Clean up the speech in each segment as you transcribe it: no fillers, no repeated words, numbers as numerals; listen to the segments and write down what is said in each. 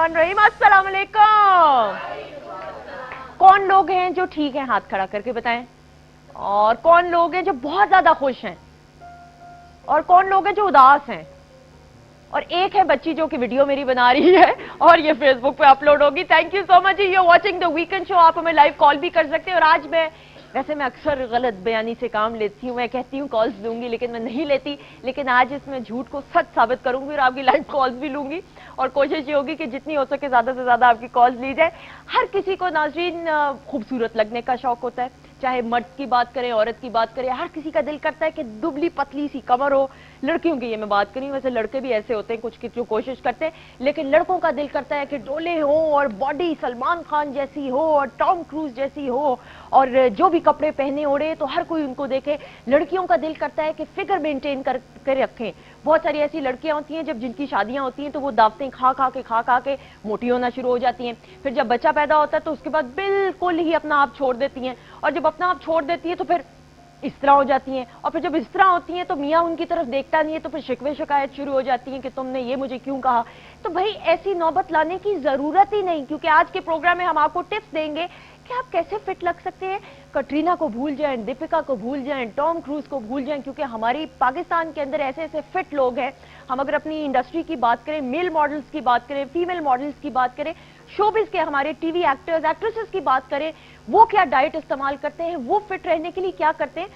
बिस्मिल्लाहिर्रहमानिर्रहीम। अस्सलाम वालेकुम। कौन लोग हैं जो ठीक हैं, हाथ खड़ा करके बताएं। और कौन लोग हैं जो बहुत ज्यादा खुश हैं, और कौन लोग हैं जो उदास हैं। और एक है बच्ची जो कि वीडियो मेरी बना रही है और ये फेसबुक पे अपलोड होगी। Thank you so much. You are watching the weekend show. आप हमें लाइव कॉल भी कर सकते हैं। और आज वैसे मैं अक्सर गलत बयानी से काम लेती हूँ, मैं कहती हूँ कॉल्स दूंगी लेकिन मैं नहीं लेती। लेकिन आज इसमें झूठ को सच साबित करूंगी और आपकी लाइव कॉल्स भी लूंगी। और कोशिश ये होगी कि जितनी हो सके ज्यादा से ज्यादा आपकी कॉल्स ली जाए। हर किसी को नाज़रीन खूबसूरत लगने का शौक होता है, चाहे मर्द की बात करें औरत की बात करें। हर किसी का दिल करता है कि दुबली पतली सी कमर हो। लड़कियों की ये मैं बात करी, वैसे लड़के भी ऐसे होते हैं कुछ की जो कोशिश करते हैं, लेकिन लड़कों का दिल करता है कि डोले हो और बॉडी सलमान खान जैसी हो और टॉम क्रूज जैसी हो और जो भी कपड़े पहने ओढ़े तो हर कोई उनको देखे। लड़कियों का दिल करता है कि फिगर मेंटेन करके रखें। बहुत सारी ऐसी लड़कियां होती हैं जब जिनकी शादियां होती हैं तो वो दावतें खा खा के मोटी होना शुरू हो जाती हैं। फिर जब बच्चा पैदा होता है तो उसके बाद बिल्कुल ही अपना आप छोड़ देती हैं। और जब अपना आप छोड़ देती है तो फिर इस तरह हो जाती हैं। और फिर जब इस तरह होती हैं तो मियाँ उनकी तरफ देखता नहीं है तो फिर शिकवे शिकायत शुरू हो जाती है कि तुमने ये मुझे क्यों कहा। तो भाई ऐसी नौबत लाने की जरूरत ही नहीं, क्योंकि आज के प्रोग्राम में हम आपको टिप्स देंगे कि आप कैसे फिट लग सकते हैं। कटरीना को भूल जाएं, दीपिका को भूल जाएं, टॉम क्रूज को भूल जाएं, क्योंकि हमारी पाकिस्तान के अंदर ऐसे ऐसे फिट लोग हैं। हम अगर अपनी इंडस्ट्री की बात करें, मेल मॉडल्स की बात करें, फीमेल मॉडल्स की बात करें, शोबिस के हमारे टीवी एक्टर्स एक्ट्रेसेस की बात करें, वो क्या डाइट इस्तेमाल करते हैं, वो फिट रहने के लिए क्या करते हैं।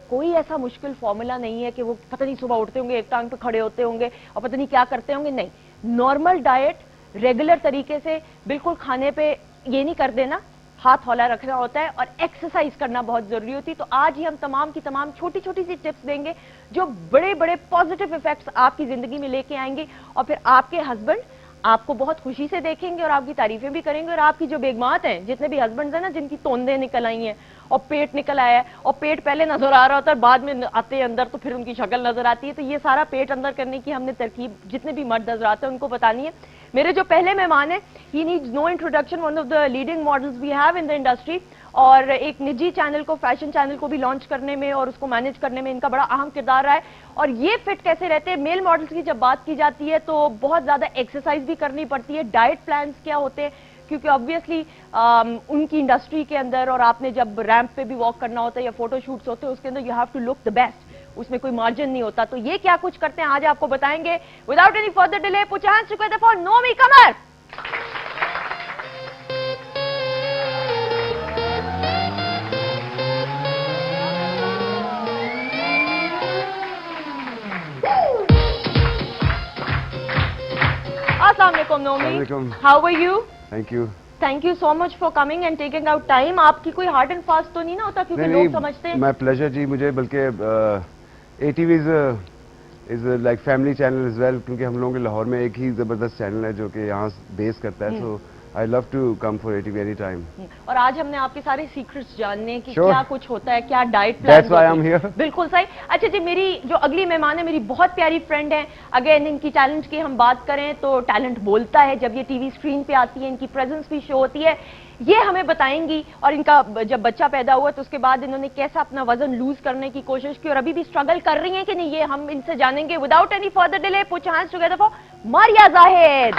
कोई ऐसा मुश्किल फॉर्मूला नहीं है कि वो पता नहीं सुबह उठते होंगे, एक टांग पे खड़े होते होंगे और पता नहीं क्या करते होंगे। नहीं, नॉर्मल डाइट, रेगुलर तरीके से बिल्कुल खाने पे ये नहीं कर देना, हाथ हौला रखना होता है और एक्सरसाइज करना बहुत जरूरी होती है। तो आज ही हम तमाम की तमाम छोटी छोटी सी टिप्स देंगे जो बड़े बड़े पॉजिटिव इफेक्ट्स आपकी जिंदगी में लेके आएंगे। और फिर आपके हस्बैंड आपको बहुत खुशी से देखेंगे और आपकी तारीफें भी करेंगे। और आपकी जो बेगमात हैं, जितने भी हस्बैंड हैं ना जिनकी तोंदे निकल आई हैं और पेट निकल आया है, और पेट पहले नजर आ रहा होता है बाद में आते हैं अंदर तो फिर उनकी शक्ल नजर आती है। तो ये सारा पेट अंदर करने की हमने तरकीब जितने भी मर्द हजरात हैं उनको बतानी है। मेरे जो पहले मेहमान है, he needs no introduction, one of the leading models we have in the industry. और एक निजी चैनल को, फैशन चैनल को भी लॉन्च करने में और उसको मैनेज करने में इनका बड़ा अहम किरदार रहा है। और ये फिट कैसे रहते हैं, मेल मॉडल्स की जब बात की जाती है तो बहुत ज्यादा एक्सरसाइज भी करनी पड़ती है। डाइट प्लान्स क्या होते हैं, क्योंकि ऑब्वियसली उनकी इंडस्ट्री के अंदर, और आपने जब रैंप पे भी वॉक करना होता है या फोटो शूट्स होते हैं उसके अंदर you have to look the best, उसमें कोई मार्जिन नहीं होता। तो ये क्या कुछ करते हैं आज आपको बताएंगे। Without any further delay, put your hands together for Nomi Qamar. अस्सलाम वालेकुम Nomi, how are you? Thank you so much for coming and taking out time. आपकी कोई हार्ड एंड फास्ट तो नहीं ना होता, क्योंकि लोग समझते हैं। माय प्लेजर जी, मुझे बल्कि ATV is like family channel is well, क्योंकि हम लोगों के लाहौर में एक ही जबरदस्त चैनल है जो कि यहाँ बेस करता है। So I love to come for ATV any time. और आज हमने आपके सारे सीक्रेट्स जानने की क्या कुछ होता है, क्या डाइट प्लान। बिल्कुल सही। अच्छा जी, मेरी जो अगली मेहमान है मेरी बहुत प्यारी फ्रेंड है। अगेन इनकी टैलेंट की हम बात करें तो टैलेंट बोलता है। जब ये टीवी स्क्रीन पे आती है इनकी प्रेजेंस भी शो होती है, ये हमें बताएंगी। और इनका जब बच्चा पैदा हुआ तो उसके बाद इन्होंने कैसा अपना वजन लूज करने की कोशिश की और अभी भी स्ट्रगल कर रही हैं कि नहीं, ये हम इनसे जानेंगे। Without any further delay, put your hands together for Maria Zahid.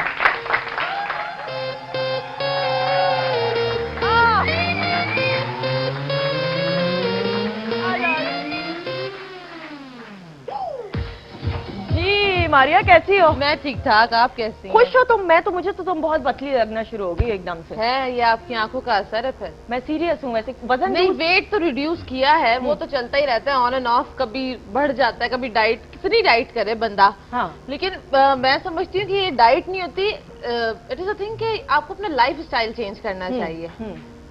Maria कैसी हो? मैं ठीक ठाक, आप कैसी हैं? खुश हो तुम? मैं तो, मुझे तो तुम बहुत पतली लगना शुरू हो गई एकदम से। है, ये आपकी आंखों का असर है फिर? मैं सीरियस हूँ। वैसे वजन नहीं, वेट तो रिड्यूस किया है, वो तो चलता ही रहता है ऑन एंड ऑफ, कभी बढ़ जाता है कभी डाइट, कितनी डाइट करे बंदा। हाँ। लेकिन मैं समझती हूँ कि ये डाइट नहीं होती, इट इज अ थिंग कि आपको अपना लाइफ स्टाइल चेंज करना चाहिए।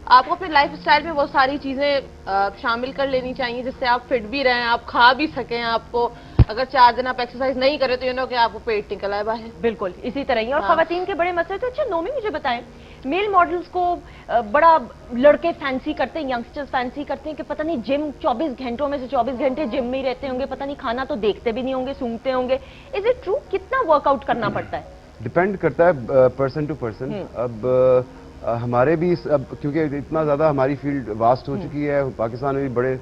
आपको अपने लाइफ स्टाइल में वो सारी चीजें शामिल कर लेनी चाहिए जिससे आप फिट भी रहें, आप खा भी सकें। आपको अगर 4 दिन आप एक्सरसाइज नहीं करें तो यू नो कि आपको पेट निकल आए बाहर। बिल्कुल इसी तरह ही। और खवातीन के बड़े मसले। तो अच्छा नोमी, मुझे बताएं, मेल मॉडल्स को बड़ा लड़के फैंसी करते हैं, यंगस्टर्स फैंसी करते हैं कि पता नहीं जिम 24 घंटों में से 24 घंटे जिम में ही रहते होंगे, पता नहीं खाना तो देखते भी नहीं होंगे, सूंघते होंगे। Is it true? कितना वर्कआउट करना पड़ता है? डिपेंड करता है पर्सन टू पर्सन। अब हमारे भी अब क्योंकि इतना ज्यादा हमारी फील्ड वास्ट हो चुकी है, पाकिस्तान में भी बड़े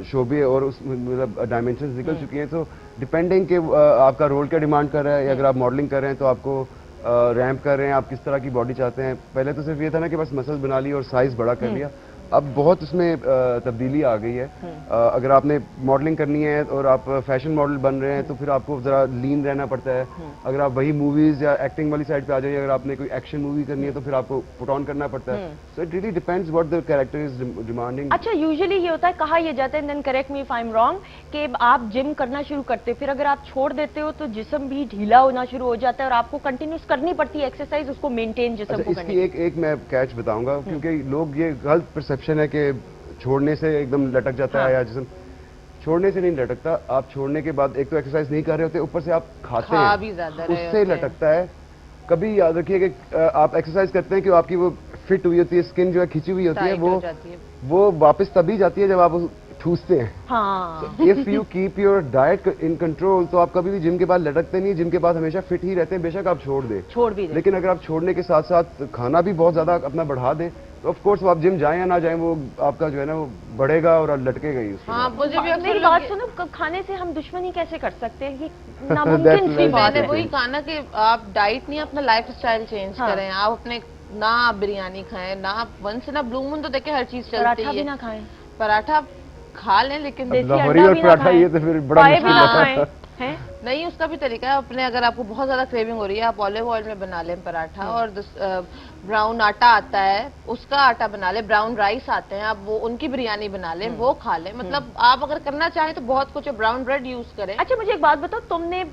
शोबे और उस मतलब डायमेंशंस निकल चुकी हैं। तो डिपेंडिंग कि आपका रोल क्या डिमांड कर रहा है, या अगर आप मॉडलिंग कर रहे हैं तो आपको रैम्प कर रहे हैं, आप किस तरह की बॉडी चाहते हैं। पहले तो सिर्फ ये था ना कि बस मसल्स बना ली और साइज बड़ा कर लिया, अब बहुत उसमें तब्दीली आ गई है। अगर आपने मॉडलिंग करनी है और आप फैशन मॉडल बन रहे हैं तो फिर आपको जरा लीन रहना पड़ता है। अगर आप वही मूवीज या एक्टिंग वाली साइड पे आ जाइए, अगर आपने कोई एक्शन मूवी करनी है तो फिर आपको पुट ऑन करना पड़ता है। So it really depends what the character is demanding. अच्छा, यूजुअली ये होता है, कहा यह जाता है, then correct me if I am wrong, कि आप जिम करना शुरू करते हो, फिर अगर आप छोड़ देते हो तो जिस्म भी ढीला होना शुरू हो जाता है और आपको कंटिन्यूस करनी पड़ती है एक्सरसाइज, उसको मेंटेन जिस्म को करने इसकी एक मैं कैच बताऊंगा, क्योंकि लोग ये गलत परसेप्शन है कि छोड़ने से एकदम लटक जाता है या जिस्म। छोड़ने से नहीं लटकता, आप छोड़ने के बाद एक तो एक्सरसाइज नहीं कर रहे होते, ऊपर से आप खाते खा हैं, भी ज्यादा रहे उससे होते हैं। लटकता है। कभी याद रखिए कि आप एक्सरसाइज करते हैं कि आपकी वो फिट हुई होती है, स्किन जो है खिंची हुई होती है, टाइट हो जाती है। वो वापस तभी जाती है जब आप ठूसते हैं। हाँ, if you keep your diet in control तो आप कभी भी जिम के बाद लटकते नहीं, जिम के बाद हमेशा फिट ही रहते हैं, बेशक आप छोड़ दें। छोड़ भी दे। लेकिन अगर आप छोड़ने के साथ साथ खाना भी बहुत ज्यादा अपना बढ़ा दें तो ऑफ कोर्स आप जिम जाएं या ना जाएं, वो आपका जो है ना वो बढ़ेगा और लटकेगा ही उसके हाँ, बाद। मुझे भी मेरी अक्सर बात लगे- सुनो, खाने से हम दुश्मनी कैसे कर सकते हैं? ये नामुमकिन सी बात मैंने है। वही कहा ना कि आप डाइट नहीं, अपना लाइफ स्टाइल चेंज हाँ। करें। आप अपने ना आप बिरयानी खाएं, ना आप वंस ना ब्लू मून, तो देखिए हर चीज चलती पराठा भी है। ना खाएं, पराठा खा लें, लेकिन देसी लाहौरी अंडा और भी ना पराठा खाएं, ये तो फिर बड़ा पाए भी मुश्किल ना है। खाएं, हैं? नहीं, उसका भी तरीका है अपने। अगर आपको बहुत ज्यादा क्रेविंग हो रही है, आप ऑलिव ऑयल में बना लें पराठा, और ब्राउन आटा आता है उसका आटा बना लें, ब्राउन राइस आते हैं, आप वो उनकी बिरयानी बना लें, वो खा लें। मतलब आप अगर करना चाहें तो बहुत कुछ है, ब्राउन ब्रेड यूज करें। अच्छा, मुझे एक बात बताओ, तुमने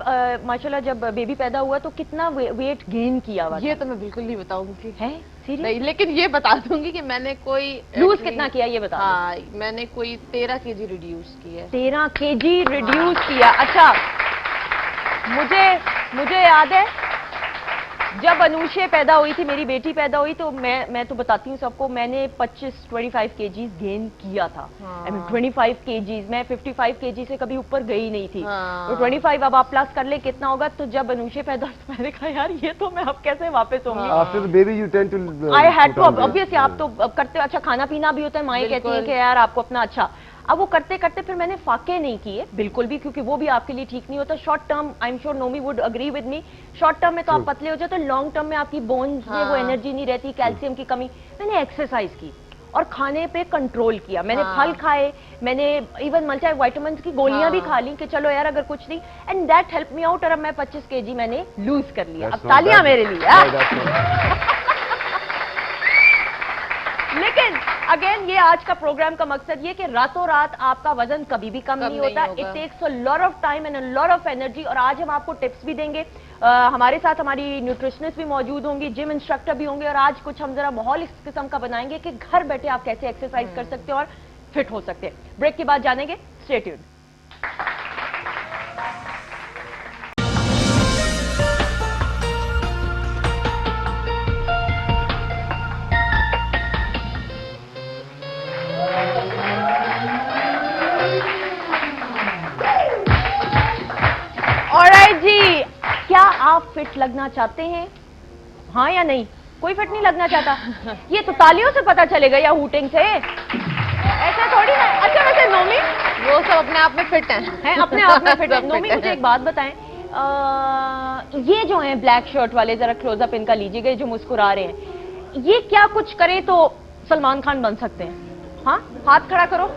माशाल्लाह जब बेबी पैदा हुआ तो कितना वेट गेन किया हुआ ये तो मैं बिल्कुल नहीं बताऊंगी, है? सीरियस? नहीं, लेकिन ये बता दूंगी कि मैंने कोई लूज कितना किया ये बता दो। हाँ, मैंने कोई 13 केजी रिड्यूस की है। 13 केजी रिड्यूस किया। अच्छा, मुझे याद है जब अनुषे पैदा हुई थी, मेरी बेटी पैदा हुई, तो मैं तो बताती हूँ सबको, मैंने 25 केजीज गेन किया था। आई मीन 25 केजीज, मैं 55 केजी से कभी ऊपर गई नहीं थी। हाँ। तो 25 अब आप प्लस कर ले कितना होगा। तो जब अनुषे पैदा हुई तो मैंने कहा यार ये तो मैं अब कैसे वापस होंगी। After the baby you tend to I had to, obviously आप तो अब करते हो। अच्छा, खाना पीना भी होता है, माएँ कहती हैं कि यार आपको अपना अच्छा। अब वो करते करते फिर मैंने फाके नहीं किए बिल्कुल भी, क्योंकि वो भी आपके लिए ठीक नहीं होता। Short term, I am sure Nomi would agree with me, short term में तो आप पतले हो जाते हो, लॉन्ग टर्म में आपकी बोन्स में वो एनर्जी नहीं रहती, कैल्शियम की कमी। मैंने एक्सरसाइज की और खाने पे कंट्रोल किया। मैंने फल खाए, मैंने इवन मल्टी विटामिन की गोलियां भी खा ली कि चलो यार अगर कुछ नहीं, and that help me out. और अब मैं 25 केजी मैंने लूज कर लिया। अब तालियां मेरे लिए। लेकिन अगेन ये आज का प्रोग्राम का मकसद ये कि रातों रात आपका वजन कभी भी कम नहीं होता। It takes a lot of time and a lot of energy. और आज हम आपको टिप्स भी देंगे। हमारे साथ हमारी न्यूट्रिशनिस्ट भी मौजूद होंगी, जिम इंस्ट्रक्टर भी होंगे, और आज कुछ हम जरा माहौल इस किस्म का बनाएंगे कि घर बैठे आप कैसे एक्सरसाइज कर सकते हो और फिट हो सकते हैं। ब्रेक के बाद जानेंगे, स्टे ट्यून्ड। ऑलराइट जी, क्या आप फिट लगना चाहते हैं? हाँ या नहीं? कोई फिट नहीं लगना चाहता? ये तो तालियों से पता चलेगा या हूटिंग से? ऐसा थोड़ी ना। अच्छा, वैसे नोमी वो सब अपने आप में फिट हैं। अपने आप में फिट है। सब नोमी fit मुझे हैं। एक बात बताएं, ये जो हैं ब्लैक शर्ट वाले, जरा क्लोजअप इनका लीजिएगा, जो मुस्कुरा रहे हैं, ये क्या कुछ करे तो सलमान खान बन सकते हैं? हाँ, हाथ खड़ा करो,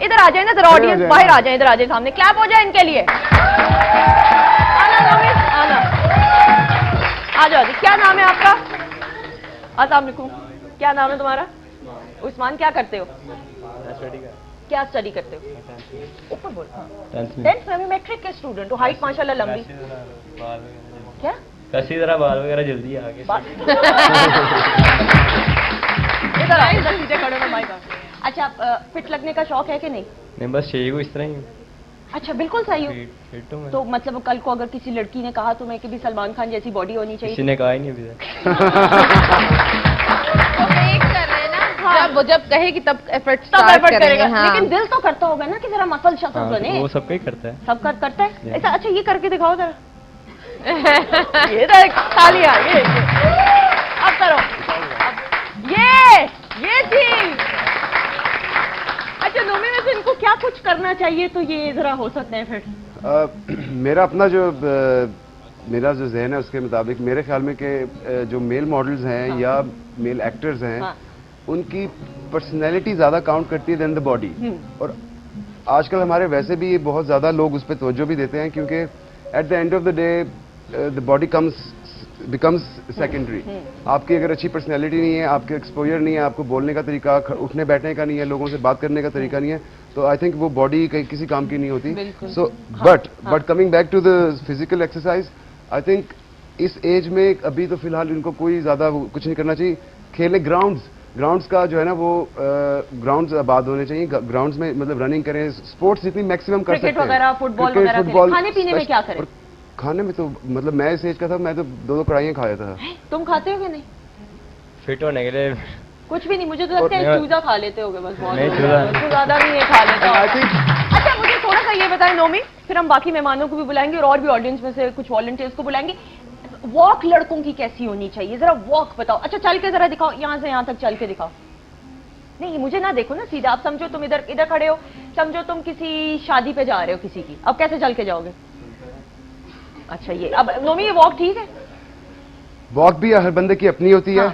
इधर आ जाए ना, जरा ऑडियंस बाहर आ जाए, इधर आ जाए, सामने क्लैप हो जाए इनके लिए। आना नोमी, आना, आ जाओ जी। क्या नाम है आपका? अस्सलाम वालेकुम। क्या नाम है तुम्हारा? उस्मान। क्या करते हो? क्या स्टडी करते हो? ऊपर बोल। 10th में भी मैट्रिक के स्टूडेंट हो, हाइट माशाल्लाह लंबी। क्या कसी तरह बाल वगैरह जल्दी आ गए। इधर आ, इधर सीधे खड़े हो भाई का। अच्छा, फिट लगने का शौक है कि नहीं? नहीं, बस चाहिए को इस तरह ही अच्छा, बिल्कुल सही हो। फिट हूं मैं। तो मतलब कल को अगर किसी लड़की ने कहा तुम्हें कि भी सलमान खान जैसी बॉडी होनी किसी चाहिए, ने कहा ही नहीं अभी तक। तो वेट कर रहे हैं ना, जब कहे कि तब एफर्ट सब स्टार्ट एफर्ट करेगा। करेंगे। हाँ। लेकिन दिल तो करता होगा ना कि जरा मसल शसल हाँ, बने। तो वो सबका ही करता है। सब करता है ऐसा। अच्छा, ये करके दिखाओ जरा। ये तालियां, ये अब करो। ये थी। अच्छा नोमी, वैसे इनको क्या कुछ करना चाहिए तो ये जरा हो सकते हैं फिर? मेरा अपना जो मेरा जो जहन है उसके मुताबिक मेरे ख्याल में कि जो मेल मॉडल्स हैं या मेल एक्टर्स हैं उनकी पर्सनैलिटी ज़्यादा काउंट करती है देन द बॉडी। और आजकल हमारे वैसे भी बहुत ज़्यादा लोग उस पर तवज्जो भी देते हैं क्योंकि at the end of the day the body becomes secondary. आपकी अगर अच्छी पर्सनैलिटी नहीं है, आपके एक्सपोजर नहीं है, आपको बोलने का तरीका, उठने बैठने का नहीं है, लोगों से बात करने का तरीका नहीं है, तो आई थिंक वो बॉडी किसी काम की नहीं होती। So but coming back to the physical exercise, I think इस एज में अभी तो फिलहाल इनको कोई ज़्यादा कुछ नहीं करना चाहिए। खेलने ग्राउंड्स का जो है ना वो ग्राउंड्स आबाद होने चाहिए। ग्राउंड्स में मतलब रनिंग करें, स्पोर्ट्स जितनी मैक्सिमम कर सकते हैं, क्रिकेट वगैरह, फुटबॉल वगैरह। खाने पीने में क्या करें? खाने में तो मतलब मैं इस एज का था, मैं तो 2 कढ़ाइयाँ खाया था। तुम खाते हो कि नहीं? फिट होने के लिए कुछ भी नहीं, मुझे तो लगता है चूजा खा लेते होगे बस। बहुत नहीं, चूजा ज्यादा भी नहीं खा लेते। अच्छा मुझे थोड़ा सा ये बताएं नोमी, फिर हम बाकी मेहमानों को भी बुलाएंगे और भी ऑडियंस में से कुछ वॉलंटियर्स को बुलाएंगे। वॉक लड़कों की कैसी होनी चाहिए, जरा वॉक बताओ। अच्छा चल के जरा दिखाओ, यहाँ से यहाँ तक चल के दिखाओ। नहीं मुझे ना देखो ना सीधा, आप समझो तुम इधर खड़े हो, समझो तुम किसी शादी पे जा रहे हो किसी की, अब कैसे चल के जाओगे? अच्छा ये अब नोमी ये वॉक ठीक है? वॉक भी हर बंदे की अपनी होती है।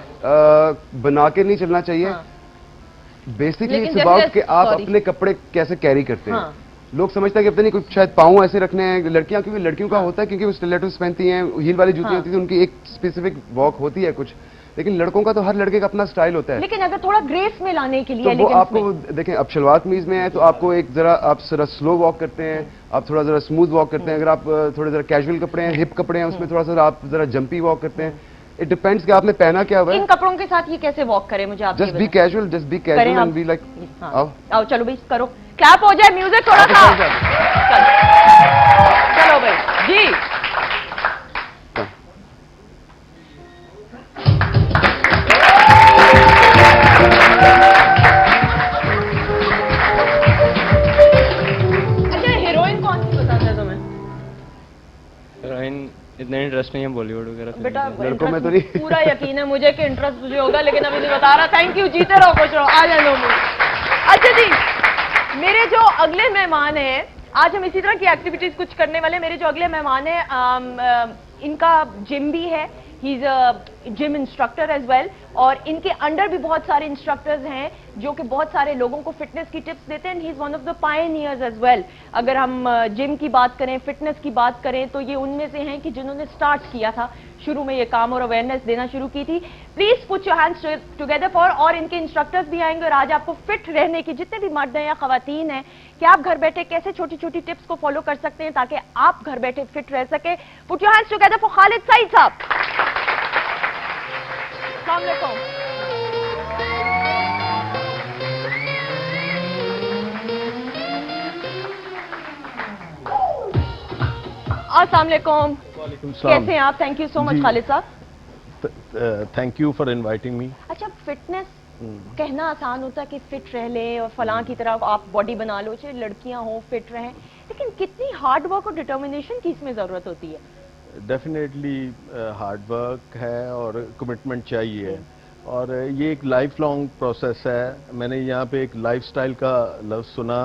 बना के नहीं चलना चाहिए। बेसिकली इट्स अबाउट कि आप अपने कपड़े कैसे कैरी करते हैं। लोग समझते हैं कि पता नहीं कुछ शायद पाँव ऐसे रखने हैं लड़कियां, क्योंकि लड़कियों का होता है क्योंकि वो स्टिलेटोस पहनती हैं, हील वाली जूती होती है, उनकी एक स्पेसिफिक वॉक होती है कुछ। लेकिन लड़कों का तो हर लड़के का अपना स्टाइल होता है। लेकिन अगर थोड़ा ग्रेस में लाने के लिए तो वो आपको देखें, अब शलवार कमीज में है तो आपको एक जरा आप जरा स्लो वॉक करते हैं, आप थोड़ा जरा स्मूथ वॉक करते हैं। अगर आप थोड़े जरा कैजुअल कपड़े हैं, हिप कपड़े हैं, उसमें थोड़ा सा आप जरा जंपी वॉक करते हैं। इट डिपेंड्स कि आपने पहना क्या हुआ है। इन कपड़ों के साथ ये कैसे वॉक करें, मुझे आप just be casual and be like आओ चलो भाई करो, क्लैप हो जाए, म्यूजिक थोड़ा सा। चलो भाई जी। अच्छा हीरोइन कौन सी पसंद है तुम्हें? हीरोइन इतना इंटरेस्ट नहीं है बॉलीवुड वगैरह से। बेटा लड़कों में तो नहीं। पूरा यकीन है मुझे कि इंटरेस्ट तुझे होगा, लेकिन अभी नहीं बता रहा। थैंक यू, जीते रहो, खुश रहो, आ जाए लोग। अच्छा जी, मेरे जो अगले मेहमान हैं, आज हम इसी तरह की एक्टिविटीज कुछ करने वाले। मेरे जो अगले मेहमान हैं इनका जिम भी है, he is a gym instructor as well, और इनके अंडर भी बहुत सारे इंस्ट्रक्टर्स हैं जो कि बहुत सारे लोगों को फिटनेस की टिप्स देते हैं। He is one of the pioneers as well. अगर हम जिम की बात करें, फिटनेस की बात करें, तो ये उनमें से हैं कि जिन्होंने स्टार्ट किया था शुरू में ये काम और अवेयरनेस देना शुरू की थी। Please put your hands together for, और इनके इंस्ट्रक्टर्स भी आएंगे और आज आपको फिट रहने की, जितने भी मर्द हैं या खवातीन हैं, कि आप घर बैठे कैसे छोटी छोटी टिप्स को फॉलो कर सकते हैं ताकि आप घर बैठे फिट रह सके। Put your hands together for Khalid Saeed साहब। अस्सलाम वालेकुम। अस्सलाम वालेकुम। कैसे हैं आप? Thank you so much Khalid साहब। Thank you for inviting me. अच्छा फिटनेस कहना आसान होता है कि फिट रह लें और फलां की तरह आप बॉडी बना लो, चाहे लड़कियां हो फिट रहें, लेकिन कितनी हार्ड वर्क और डिटर्मिनेशन की इसमें जरूरत होती है? डेफिनेटली हार्ड वर्क है और कमिटमेंट चाहिए, और ये एक लाइफ लॉन्ग प्रोसेस है। मैंने यहाँ पे एक लाइफस्टाइल का लफ्ज़ सुना,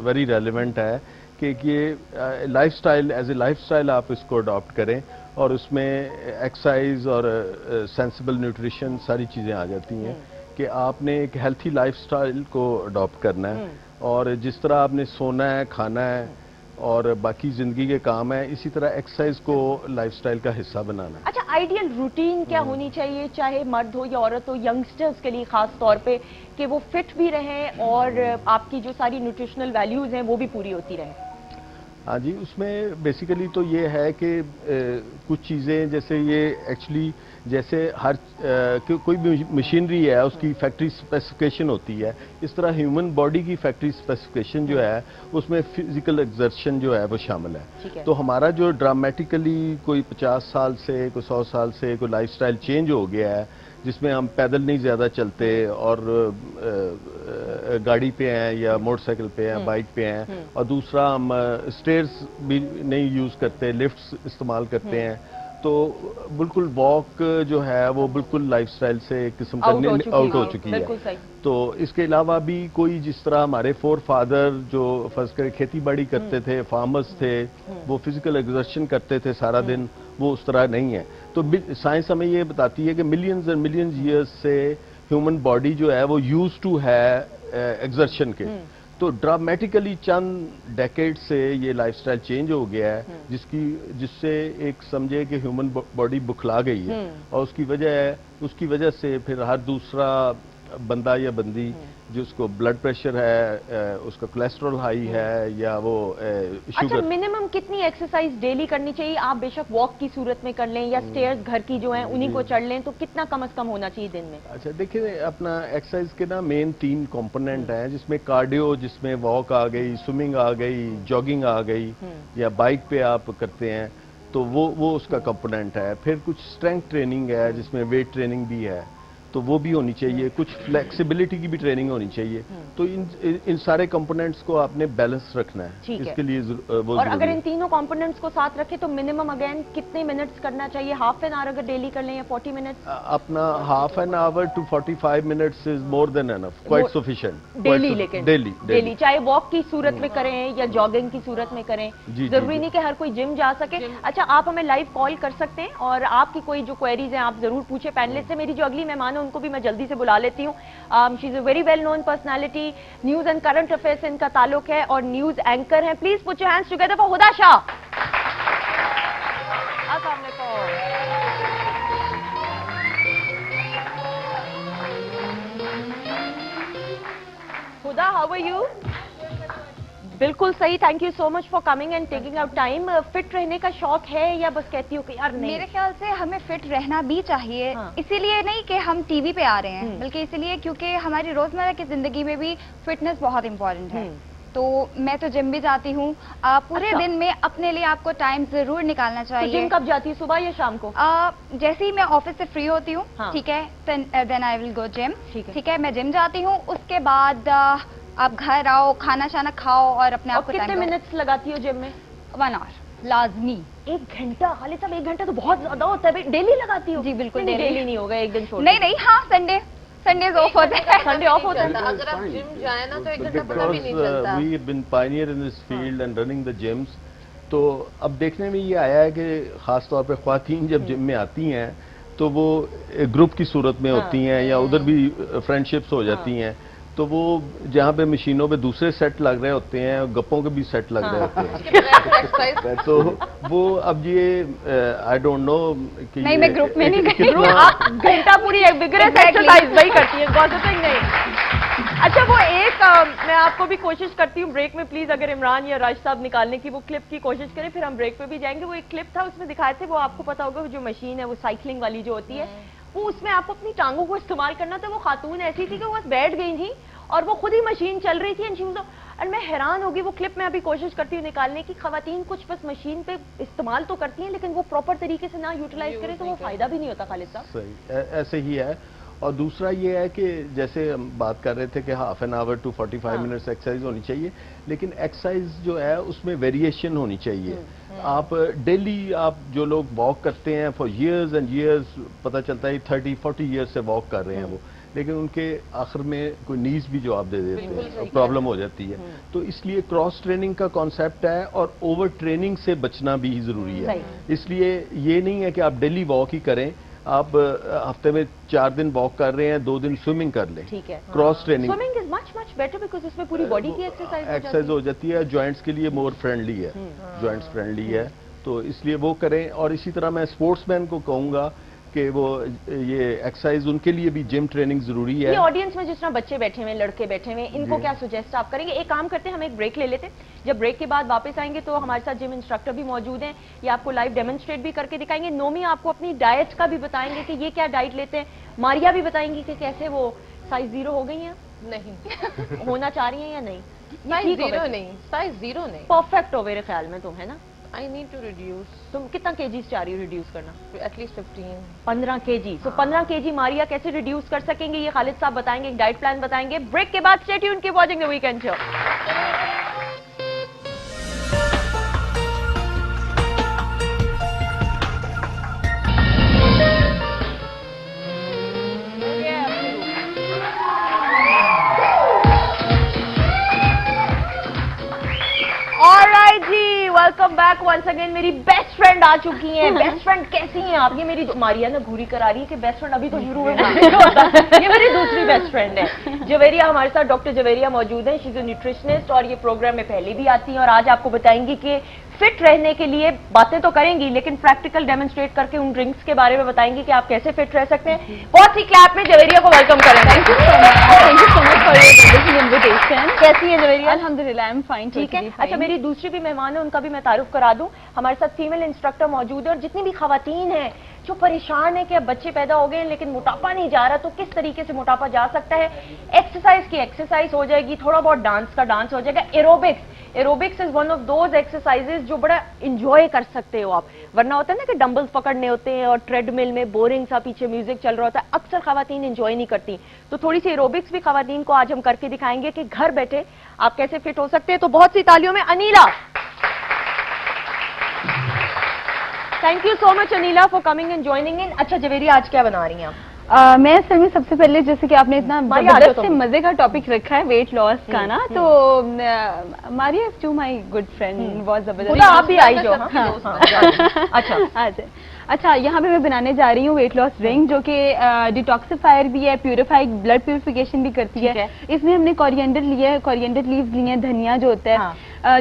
वेरी रेलिवेंट है कि ये लाइफस्टाइल, एज ए लाइफस्टाइल आप इसको अडॉप्ट करें और उसमें एक्सरसाइज और सेंसिबल न्यूट्रिशन सारी चीज़ें आ जाती हैं कि आपने एक हेल्थी लाइफस्टाइल को अडॉप्ट करना है, और जिस तरह आपने सोना है, खाना है और बाकी जिंदगी के काम है, इसी तरह एक्सरसाइज को लाइफस्टाइल का हिस्सा बनाना है। अच्छा आइडियल रूटीन क्या होनी चाहिए, चाहे मर्द हो या औरत हो, यंगस्टर्स के लिए खास तौर पे, कि वो फिट भी रहें और आपकी जो सारी न्यूट्रिशनल वैल्यूज हैं वो भी पूरी होती रहें? हाँ जी, उसमें बेसिकली तो ये है कि कुछ चीज़ें जैसे ये एक्चुअली जैसे हर कोई भी मशीनरी है उसकी फैक्ट्री स्पेसिफिकेशन होती है, इस तरह ह्यूमन बॉडी की फैक्ट्री स्पेसिफिकेशन जो है उसमें फिजिकल एक्सर्शन जो है वो शामिल है। तो हमारा जो ड्रामेटिकली कोई 50 साल से कोई 100 साल से कोई लाइफस्टाइल चेंज हो गया है, जिसमें हम पैदल नहीं ज़्यादा चलते और गाड़ी पे हैं या मोटरसाइकिल पे हैं, बाइक पे हैं, और दूसरा हम स्टेयर्स भी नहीं यूज़ करते, लिफ्ट्स इस्तेमाल करते हैं, तो बिल्कुल वॉक जो है वो बिल्कुल लाइफस्टाइल से एक किस्म का आउट हो चुकी है। बिल्कुल सही। तो इसके अलावा भी कोई जिस तरह हमारे फोर फादर जो फर्ज करें खेती बाड़ी करते थे, फार्मर्स थे, वो फिजिकल एक्सर्शन करते थे सारा दिन, वो उस तरह नहीं है। तो साइंस हमें ये बताती है कि मिलियंस एंड मिलियंस ईयर्स से ह्यूमन बॉडी जो है वो यूज टू है एक्सर्शन के। तो ड्रामेटिकली चंद डेकेड से ये लाइफस्टाइल चेंज हो गया है, जिससे एक समझे कि ह्यूमन बॉडी बुखला गई है, और उसकी वजह से फिर हर दूसरा बंदा या बंदी जिसको ब्लड प्रेशर है, उसका कोलेस्ट्रॉल हाई है, या वो अच्छा, शुगर। मिनिमम कितनी एक्सरसाइज डेली करनी चाहिए? आप बेशक वॉक की सूरत में कर लें या स्टेयर्स घर की जो हैं उन्हीं को चढ़ लें, तो कितना कम से कम होना चाहिए दिन में? अच्छा देखिए, अपना एक्सरसाइज के ना मेन 3 कंपोनेंट हैं, जिसमें कार्डियो, जिसमें वॉक आ गई, स्विमिंग आ गई, जॉगिंग आ गई, या बाइक पे आप करते हैं तो वो उसका कंपोनेंट है। फिर कुछ स्ट्रेंथ ट्रेनिंग है, जिसमें वेट ट्रेनिंग भी है, तो वो भी होनी चाहिए। कुछ फ्लेक्सिबिलिटी की भी ट्रेनिंग होनी चाहिए। तो इन सारे कंपोनेंट्स को आपने बैलेंस रखना है। इसके लिए वो और अगर इन तीनों कंपोनेंट्स को साथ रखें तो मिनिमम अगेन कितने मिनट्स करना चाहिए? हाफ एन आवर अगर डेली कर लें या 40 मिनट्स? अपना half an hour to 45 minutes is more than enough, quite sufficient daily. लेकिन डेली चाहे वॉक की सूरत में करें या जॉगिंग की सूरत में करें, जरूरी नहीं कि हर कोई जिम जा सके। अच्छा, आप हमें लाइव कॉल कर सकते हैं और आपकी कोई जो क्वेरीज हैं आप जरूर पूछे पैनलिस्ट से। मेरी जो अगली मेहमान उनको भी मैं जल्दी से बुला लेती हूँ। She is a very well known personality, news and current affairs से इनका ताल्लुक है और न्यूज एंकर हैं। Please put your hands together for Huda Shah. अस्सलाम वालेकुम। Huda, how are you? बिल्कुल सही, thank you so much for coming and taking out time. Fit रहने का शौक है या बस कहती हो कि यार नहीं? मेरे ख्याल से हमें फिट रहना भी चाहिए। हाँ। इसीलिए नहीं कि हम टीवी पे आ रहे हैं, बल्कि इसलिए क्योंकि हमारी रोजमर्रा की जिंदगी में भी फिटनेस बहुत इंपॉर्टेंट है। तो मैं तो जिम भी जाती हूँ। पूरे अच्छा। दिन में अपने लिए आपको टाइम जरूर निकालना तो चाहिए। जिम कब जाती है, सुबह या शाम को? जैसे ही मैं ऑफिस से फ्री होती हूँ, हाँ। ठीक है, then I will go gym. ठीक है। मैं जिम जाती हूँ। उसके बाद आप घर आओ, खाना शाना खाओ और अपने आप को कितने टाइम मिनट्स लगाती हो जिम में? 1 आवर लाजमी। 1 घंटा? खाली साहब 1 घंटा तो बहुत ज्यादा होता है। डेली लगाती हो? जी बिल्कुल डेली नहीं होगा, एक दिन छोड़। नहीं, हाँ, संडेज ऑफ होता है। संडे ऑफ होता है। अगर आप जिम जाए ना तो 1 घंटा पता भी नहीं चलता। We have been pioneer in this field and running the gyms. तो अब देखने में ये आया है कि खास तौर पे ख्वातीन जब जिम में आती हैं तो वो ग्रुप की सूरत में होती हैं, या उधर भी फ्रेंडशिप्स हो जाती हैं। तो वो जहाँ पे मशीनों पे दूसरे सेट लग रहे होते हैं, गप्पों के भी सेट लग रहे होते हैं। तो वो अब ये आई डोंट नो कि नहीं, मैं ग्रुप में नहीं गई। आप घंटा पूरी विगरस एक्सरसाइज नहीं करती है, गॉसिपिंग नहीं। अच्छा, वो एक मैं आपको भी कोशिश करती हूँ ब्रेक में, प्लीज अगर इमरान या राज साहब निकालने की वो क्लिप की कोशिश करें, फिर हम ब्रेक पे भी जाएंगे। वो एक क्लिप था, उसमें दिखाए थे, वो आपको पता होगा, वो जो मशीन है वो साइकिलिंग वाली जो होती है, वो उसमें आपको अपनी टांगों को इस्तेमाल करना था। वो खातून ऐसी थी कि वो बस बैठ गई थी और वो खुद ही मशीन चल रही थी। और मैं हैरान होगी, वो क्लिप में अभी कोशिश करती हूँ निकालने की। खवातीन कुछ बस मशीन पे इस्तेमाल तो करती हैं, लेकिन वो प्रॉपर तरीके से ना यूटिलाइज करें तो वो फायदा भी नहीं होता। खालिद साहब, सही ऐसे ही है। और दूसरा ये है कि जैसे हम बात कर रहे थे कि half an hour to 45 minutes exercise होनी चाहिए, लेकिन एक्सरसाइज जो है उसमें वेरिएशन होनी चाहिए। आप डेली, आप जो लोग वॉक करते हैं फॉर इयर्स एंड इयर्स, पता चलता है 30-40 ईयर्स से वॉक कर रहे हैं वो, लेकिन उनके आखिर में कोई नीज भी जवाब दे देते हैं, प्रॉब्लम हो जाती है। तो इसलिए क्रॉस ट्रेनिंग का कॉन्सेप्ट है, और ओवर ट्रेनिंग से बचना भी जरूरी है। इसलिए ये नहीं है कि आप डेली वॉक ही करें, आप हफ्ते में 4 दिन वॉक कर रहे हैं, 2 दिन स्विमिंग कर लें। ठीक है। Cross training, swimming is much better because इसमें पूरी बॉडी की एक्सरसाइज हो जाती है, जॉइंट्स के लिए मोर फ्रेंडली है, जॉइंट्स फ्रेंडली है, तो इसलिए वो करें। और इसी तरह मैं स्पोर्ट्समैन को कहूंगा कि वो ये एक्सरसाइज उनके लिए भी जिम ट्रेनिंग जरूरी है। ये ऑडियंस में जिस तरह बच्चे बैठे हुए, लड़के बैठे हुए, इनको क्या सुजेस्ट आप करेंगे? एक काम करते हैं, हम एक ब्रेक ले लेते हैं। जब ब्रेक के बाद वापस आएंगे तो हमारे साथ जिम इंस्ट्रक्टर भी मौजूद हैं, ये आपको लाइव डेमोन्स्ट्रेट भी करके दिखाएंगे। नोमी आपको अपनी डाइट का भी बताएंगे कि ये क्या डाइट लेते हैं। मारिया भी बताएंगी कि कैसे वो साइज 0 हो गई हैं, नहीं होना चाह रही हैं या नहीं। साइज 0 नहीं, साइज 0 नहीं, परफेक्ट हो मेरे ख्याल में तुम, है ना? I need to reduce. तुम कितना केजी चाह रही हो रिड्यूस करना? At least 15 KG. तो 15 केजी मारिया कैसे रिड्यूस कर सकेंगे, ये खालिद साहब बताएंगे, एक डाइट प्लान बताएंगे। ब्रेक के बाद stay tuned, keep watching the weekend show. Welcome back once again. मेरी बेस्ट फ्रेंड आ चुकी हैं। बेस्ट फ्रेंड कैसी हैं आप? ये मेरी मारिया ना घूरी करा रही है कि बेस्ट फ्रेंड अभी तो शुरू में होता है। ये मेरी दूसरी बेस्ट फ्रेंड है जवेरिया। हमारे साथ डॉक्टर जवेरिया मौजूद है। शी इज अ न्यूट्रिशनिस्ट और ये प्रोग्राम में पहले भी आती हैं और आज आपको बताएंगी कि फिट रहने के लिए बातें तो करेंगी लेकिन प्रैक्टिकल डेमोन्स्ट्रेट करके उन ड्रिंक्स के बारे में बताएंगी कि आप कैसे फिट रह सकते हैं। बहुत सी क्लैप में जवेरिया को वेलकम करेंगे। Thank you so much for your wonderful invitation. कैसी है जवेरिया? अल्हम्दुलिल्लाह आई एम फाइन। ठीक है। अच्छा, मेरी दूसरी भी मेहमान है, उनका भी मैं तारुफ करा दूं। हमारे साथ फीमेल इंस्ट्रक्टर मौजूद है और जितनी भी खवातीन हैं जो परेशान है कि अब बच्चे पैदा हो गए लेकिन मोटापा नहीं जा रहा, तो किस तरीके से मोटापा जा सकता है। एक्सरसाइज की एक्सरसाइज हो जाएगी, थोड़ा बहुत डांस का डांस हो जाएगा। Aerobics is one of those exercises जो बड़ा इंजॉय कर सकते हो आप। वरना होता है ना कि डंबल्स पकड़ने होते हैं और ट्रेडमिल में बोरिंग सा पीछे म्यूजिक चल रहा होता है, अक्सर खवातीन इंजॉय नहीं करती। तो थोड़ी सी एरोबिक्स भी खवातीन को आज हम करके दिखाएंगे कि घर बैठे आप कैसे फिट हो सकते हैं। तो बहुत सी तालियों में Anila. Thank you so much Anila for coming and joining in. अच्छा जवेरिया, आज क्या बना रही हैं आप? मैं असल में सबसे पहले जैसे कि आपने इतना मारिया, जबरदस्त आ से जाओ तुम। मजे का टॉपिक रखा है वेट लॉस का ना, तो Maria to my good friend बहुत जबरदस्त। खुदा आप भी आई जो। अच्छा अच्छा, यहाँ पे मैं बनाने जा रही हूँ वेट लॉस ड्रिंक जो कि डिटॉक्सिफायर भी है, प्यूरिफाइड ब्लड प्यूरिफिकेशन भी करती है। इसमें हमने कोरिएंडर लिया है, कोरिएंडर लीव्स लिए हैं, धनिया जो होता है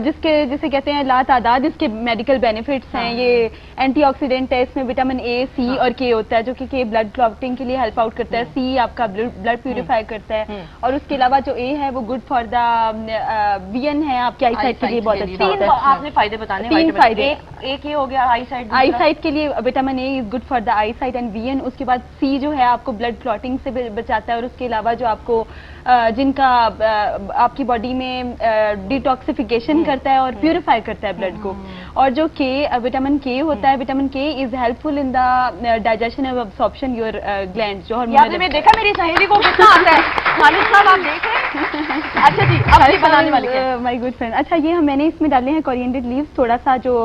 जिसके जिसे कहते हैं ला तादाद इसके मेडिकल बेनिफिट्स हैं। ये एंटीऑक्सीडेंट है, इसमें विटामिन ए, सी और के होता है जो कि ब्लड क्लॉटिंग के लिए हेल्प आउट करता है। सी आपका ब्लड प्यूरिफाई करता है और उसके अलावा जो ए है वो गुड फॉर द वीएन है, आपकी आई साइट के लिए बहुत अच्छा होता है। आपने फायदे बताने। तीन फायदे। एक ये हो गया आई साइट के लिए vitamin A is good for the eye sight and वीएन। उसके बाद सी जो है आपको ब्लड क्लॉटिंग से बचाता है और उसके अलावा जो आपको जिनका आपकी बॉडी में डिटॉक्सिफिकेशन करता है और प्यूरिफाई करता है ब्लड को। और जो के विटामिन के होता है, विटामिन के is helpful in the digestion and absorption your glands जो आपने देखा मेरी सहेली को कितना आता है। खालिद साहब आप देख रहे हैं? अच्छा जी, अब ये बनाने वाली है माय गुड फ्रेंड। अच्छा, ये मैंने इसमें डाले हैं कोरिएंडर लीव्स, थोड़ा सा जो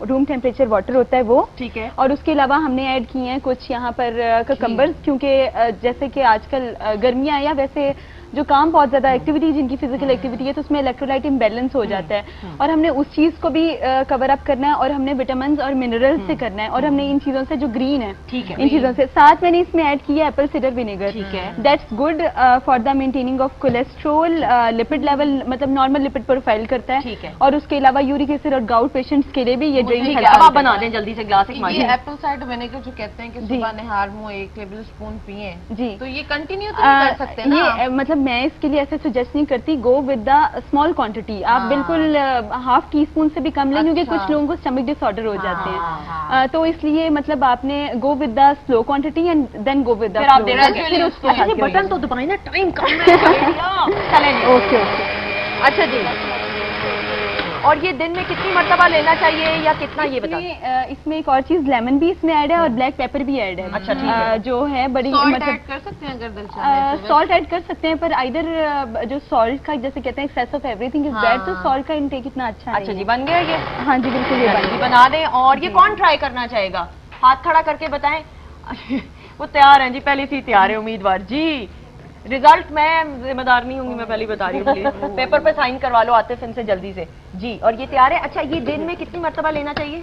रूम टेम्परेचर वाटर होता है वो, ठीक है। और उसके अलावा हमने ऐड किए हैं कुछ यहाँ पर ककम्बर्स, क्योंकि जैसे कि आजकल गर्मियाँ या वैसे जो काम बहुत ज्यादा एक्टिविटी जिनकी फिजिकल एक्टिविटी है तो उसमें इलेक्ट्रोलाइट इम्बैलेंस हो जाता है और हमने उस चीज को भी कवर अप करना है और हमने विटामिन और मिनरल्स से करना है और हमने इन चीजों से जो ग्रीन है, ठीक है, इन चीजों से साथ मैंने इसमें ऐड किया एप्पल साइडर विनेगर, ठीक है। That's good for the maintaining of cholesterol, lipid level, मतलब नॉर्मल लिपिड प्रोफाइल करता है, ठीक है। और उसके अलावा यूरिक एसिड और गाउट पेशेंट्स के लिए भी ये ड्रिंक ठीक है। अब आप बना दें जल्दी से ग्लास एक। ये एप्पल साइडर विनेगर जो कहते हैं कि सुबह निहार मुंह 1 टेबल स्पून पिए जी, तो ये कंटिन्यू तो नहीं कर सकते ना? ये मतलब मैं इसके लिए ऐसे सजेस्ट नहीं करती। गो विद द स्मॉल क्वांटिटी। आप बिल्कुल हाफ टी स्पून से भी कम लें क्योंकि कुछ लोगों को स्टमक डिसऑर्डर हो जाते हैं, तो इसलिए मतलब आपने go with the slow quantity and then go with the फिर आप दे रहे हैं बटन तो दबाए ना, टाइम कम है। चलें जी। Okay okay. अच्छा जी, और ये दिन में कितनी मर्तबा लेना चाहिए या कितना, ये बता। इसमें एक और चीज लेमन भी इसमें ऐड है और ब्लैक पेपर भी ऐड है। अच्छा, ठीक है। जो है बड़ी सॉल्ट ऐड कर सकते हैं अगर दिल चाहे तो। सॉल्ट ऐड कर सकते हैं पर आइदर जो सॉल्ट का जैसे कहते हैं excess of everything is bad, तो सॉल्ट का इंटेक इतना अच्छा अच्छा जी, बन गया ये? हाँ जी बिल्कुल, ये बन गया। बना दें। और ये कौन ट्राई करना चाहेगा? हाथ खड़ा करके बताएं। वो तैयार हैं जी, पहले से ही तैयार है उम्मीदवार जी। रिजल्ट मैं जिम्मेदार नहीं होंगी, मैं पहले ही बता रही हूँ। पेपर पे साइन करवा लो आतिफ इनसे जल्दी से जी। और ये तैयार है। अच्छा, ये दिन में कितनी मर्तबा लेना चाहिए?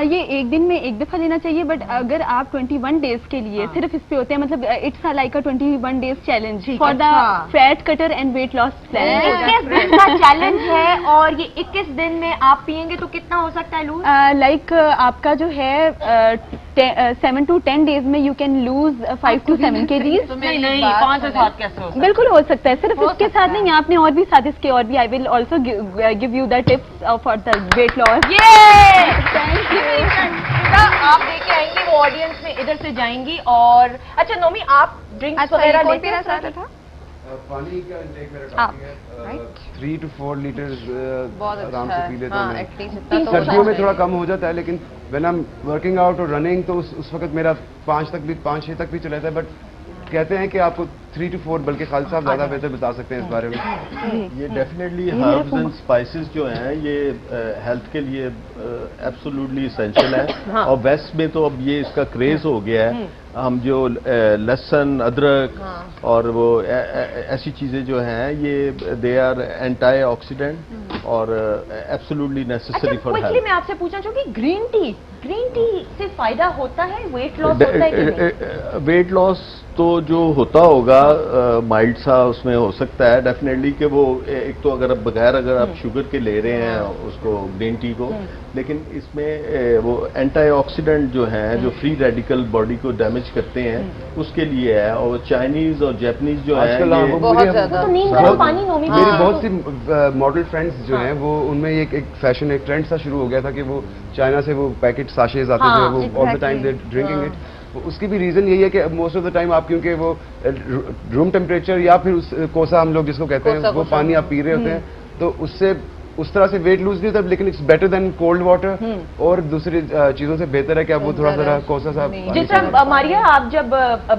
ये एक दिन में एक दफा लेना चाहिए, बट अगर आप 21 डेज के लिए सिर्फ इस पे होते हैं, मतलब it's like a 21 days challenge for the fat cutter and weight loss plan. 21 दिन का चैलेंज है और ये 21 दिन में आप पियेंगे तो कितना हो सकता है लूज? लाइक आपका जो है 7 to 10 डेज में you can lose 5 to 7 kgs। नहीं, 5 से 7 कैसे हो सकता है? बिल्कुल हो सकता है, सिर्फ इसके साथ नहीं, आपने और भी साथ इसके और भी I will also give you the tips for the weight loss. Thank you. आप लेके आएंगी, वो ऑडियंस में इधर से जाएंगी। और अच्छा नोमी, आप ड्रिंक्स वगैरह लेते हैं? पानी का इंटेक मेरा काफी है, 3 to 4 लीटर आराम से पी लेता हूँ मैं। सर्दियों में थोड़ा कम हो जाता है, लेकिन when I am working out और रनिंग तो उस वक्त मेरा 5-6 तक भी चला जाता है, बट कहते हैं कि आपको 3 to 4, बल्कि खालिद साहब ज़्यादा बेहतर बता सकते हैं इस बारे में। ये डेफिनेटली हर्ब्स एंड स्पाइसेस जो हैं ये हेल्थ के लिए एब्सोल्युटली इसेंशियल है। और वेस्ट में तो अब ये इसका क्रेज हो गया है। हम जो लहसुन, अदरक और वो ऐसी चीजें जो हैं ये दे आर एंटी ऑक्सीडेंट और absolutely necessary for quickly health. मैं आपसे पूछना चाहूंगी, ग्रीन टी से फायदा होता है, वेट लॉस होता है कि नहीं? वेट लॉस तो जो होता होगा माइल्ड सा उसमें हो सकता है डेफिनेटली कि वो एक तो अगर अगर आप शुगर के ले रहे हैं उसको ग्रीन टी को, लेकिन इसमें वो एंटीऑक्सीडेंट जो हैं जो फ्री रेडिकल बॉडी को डैमेज करते हैं उसके लिए है। और चाइनीज और जापानीज जो है आजकल ये बहुत ज्यादा। तो नीम गर्म पानी नोमी मेरी बहुत सी मॉडल फ्रेंड्स जो हैं वो उनमें एक फैशन, एक ट्रेंड सा शुरू हो गया था कि वो चाइना से वो पैकेट साशेज आते थे, वो all the time they drinking it. उसकी भी रीजन यही है कि मोस्ट ऑफ द टाइम आप क्योंकि वो रूम टेम्परेचर या फिर उस कोसा हम लोग जिसको कहते हैं वो पानी आप पी रहे होते हैं, तो उससे उस तरह से वेट लूज नहीं होता, लेकिन it's better than cold water और दूसरी चीजों से बेहतर है कि आप वो थोड़ा सा कोसा सा जिस तरह मारिया, आप जब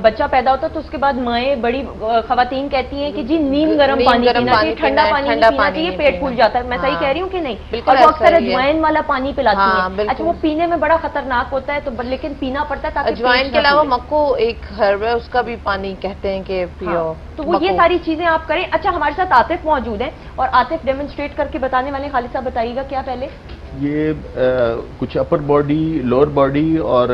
बच्चा पैदा होता तो उसके बाद माएँ बड़ी खवातीन कहती हैं कि जी नीम गर्म पानी पीना चाहिए, ठंडा पानी नहीं पीना चाहिए, पेट फूल जाता है। मैं सही कह रही हूँ कि नहीं? और वो अक्सर अजवाइन वाला पानी पिलाती हैं। अच्छा, वो पीने में बड़ा खतरनाक होता है तो लेकिन पीना पड़ता है ताकि अजवाइन के अलावा मक्को एक हर्ब है, उसका भी पानी कहते हैं कि पियो। तो वो ये सारी चीजें आप करें। अच्छा, हमारे साथ आतिफ मौजूद हैं और आतिफ डेमोन्स्ट्रेट करके बताने वाले। खालिद साहब बताइएगा क्या पहले? ये कुछ अपर बॉडी, लोअर बॉडी और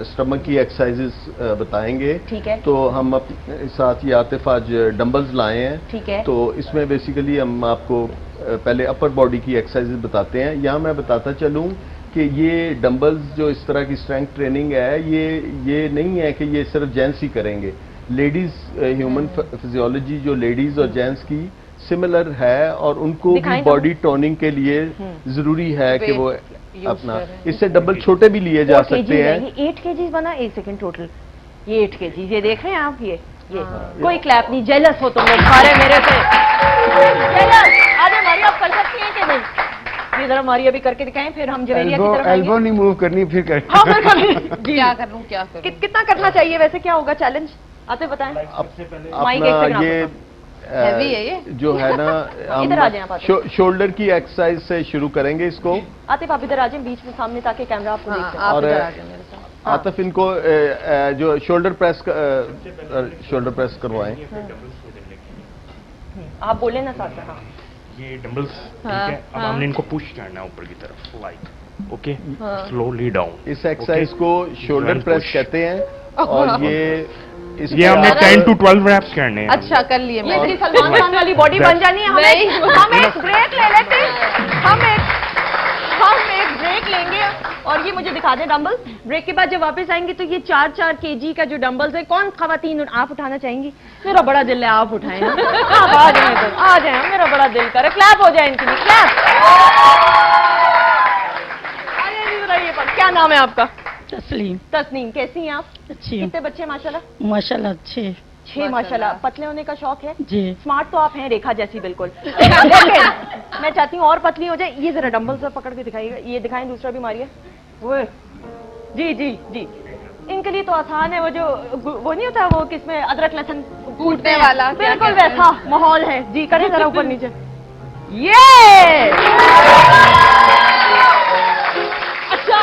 स्टमक की एक्सरसाइजेस बताएंगे। ठीक है। तो हम अपने साथ ये आतिफ आज डंबल्स लाए हैं। ठीक है। तो इसमें बेसिकली हम आपको पहले अपर बॉडी की एक्सरसाइजेस बताते हैं। यहाँ मैं बताता चलूँ कि ये डंबल्स जो इस तरह की स्ट्रेंथ ट्रेनिंग है ये नहीं है कि ये सिर्फ जेंट्स ही करेंगे। लेडीज ह्यूमन फिजियोलॉजी जो लेडीज और जेंट्स की सिमिलर है और उनको भी बॉडी टोनिंग के लिए जरूरी है कि वो अपना इससे डबल छोटे भी लिए जा सकते हैं। ये 8 kg बना, 1 सेकंड टोटल ये 8 kg। ये देख रहे हैं आप? ये कोई क्लैप नहीं, जेलस हो तुम लोग सारे मेरे से। जेलस आधे मारी आप कर सकती हैं कि नहीं? ये जरा मारिया भी करके दिखाएं, फिर हम जवेरिया की तरफ आएंगे। एल्बो नहीं मूव करनी, फिर करें। हाँ, फिर कर क्या करूं क्या करूं? कितना करना चाहिए वैसे? क्या होगा चैलेंज? आते बताएं। माइक एक अपना सेकंड ये हैवी है ये जो है ना इधर आ जाएं आप। हम शोल्डर की एक्सरसाइज से शुरू करेंगे इसको। आतिफ आप इधर आ जाएं बीच में सामने ताकि कैमरा आपको देख सके। आप और इधर आ जाओ मेरे साथ। आतिफ इनको जो शोल्डर प्रेस करवाएं। आप बोले ना साथ में। हाँ, ये डंबल्स ठीक है। अब हमने इनको पुश करना है ऊपर की तरफ, लाइक ओके, स्लोली डाउन। इस एक्सरसाइज को शोल्डर प्रेस कहते हैं और ये हमने 10 to 12 रैप्स करने हैं। अच्छा कर लिए ये मैंने। मेरी सलमान खान वाली बॉडी बन जानी है। हम एक ब्रेक ले लेते हैं। हम एक ब्रेक लेंगे और ये मुझे दिखा दें डंबल। ब्रेक के बाद जब वापस आएंगे तो ये 4-4 kg का जो डंबल्स है, कौन खवातीन आप उठाना चाहेंगी? मेरा बड़ा दिल है, आप उठाएं। आप आ जाएं इधर, आ जाएं, मेरा बड़ा दिल करे। क्लैप हो जाए इनके लिए, क्लैप। क्या नाम है आपका? तस्लीम। तस्नीम, कैसी हैं आप? अच्छी कितने बच्चे माशाल्लाह? माशाल्लाह अच्छे। 6 माशाल्लाह। पतले होने का शौक है? जी। स्मार्ट तो आप हैं, रेखा जैसी बिल्कुल। लेकिन मैं चाहती हूँ और पतली हो जाए। ये जरा डंबल से पकड़ के दिखाइएगा। ये दिखाएं, दूसरा भी मारिए। वो जी जी जी, इनके लिए तो आसान है। वो नहीं होता वो किसमें अदरक लहसुन कूटने वाला, क्या बिल्कुल कहते हैं? वैसा माहौल है जी। करें जरा ऊपर नीचे। ये अच्छा,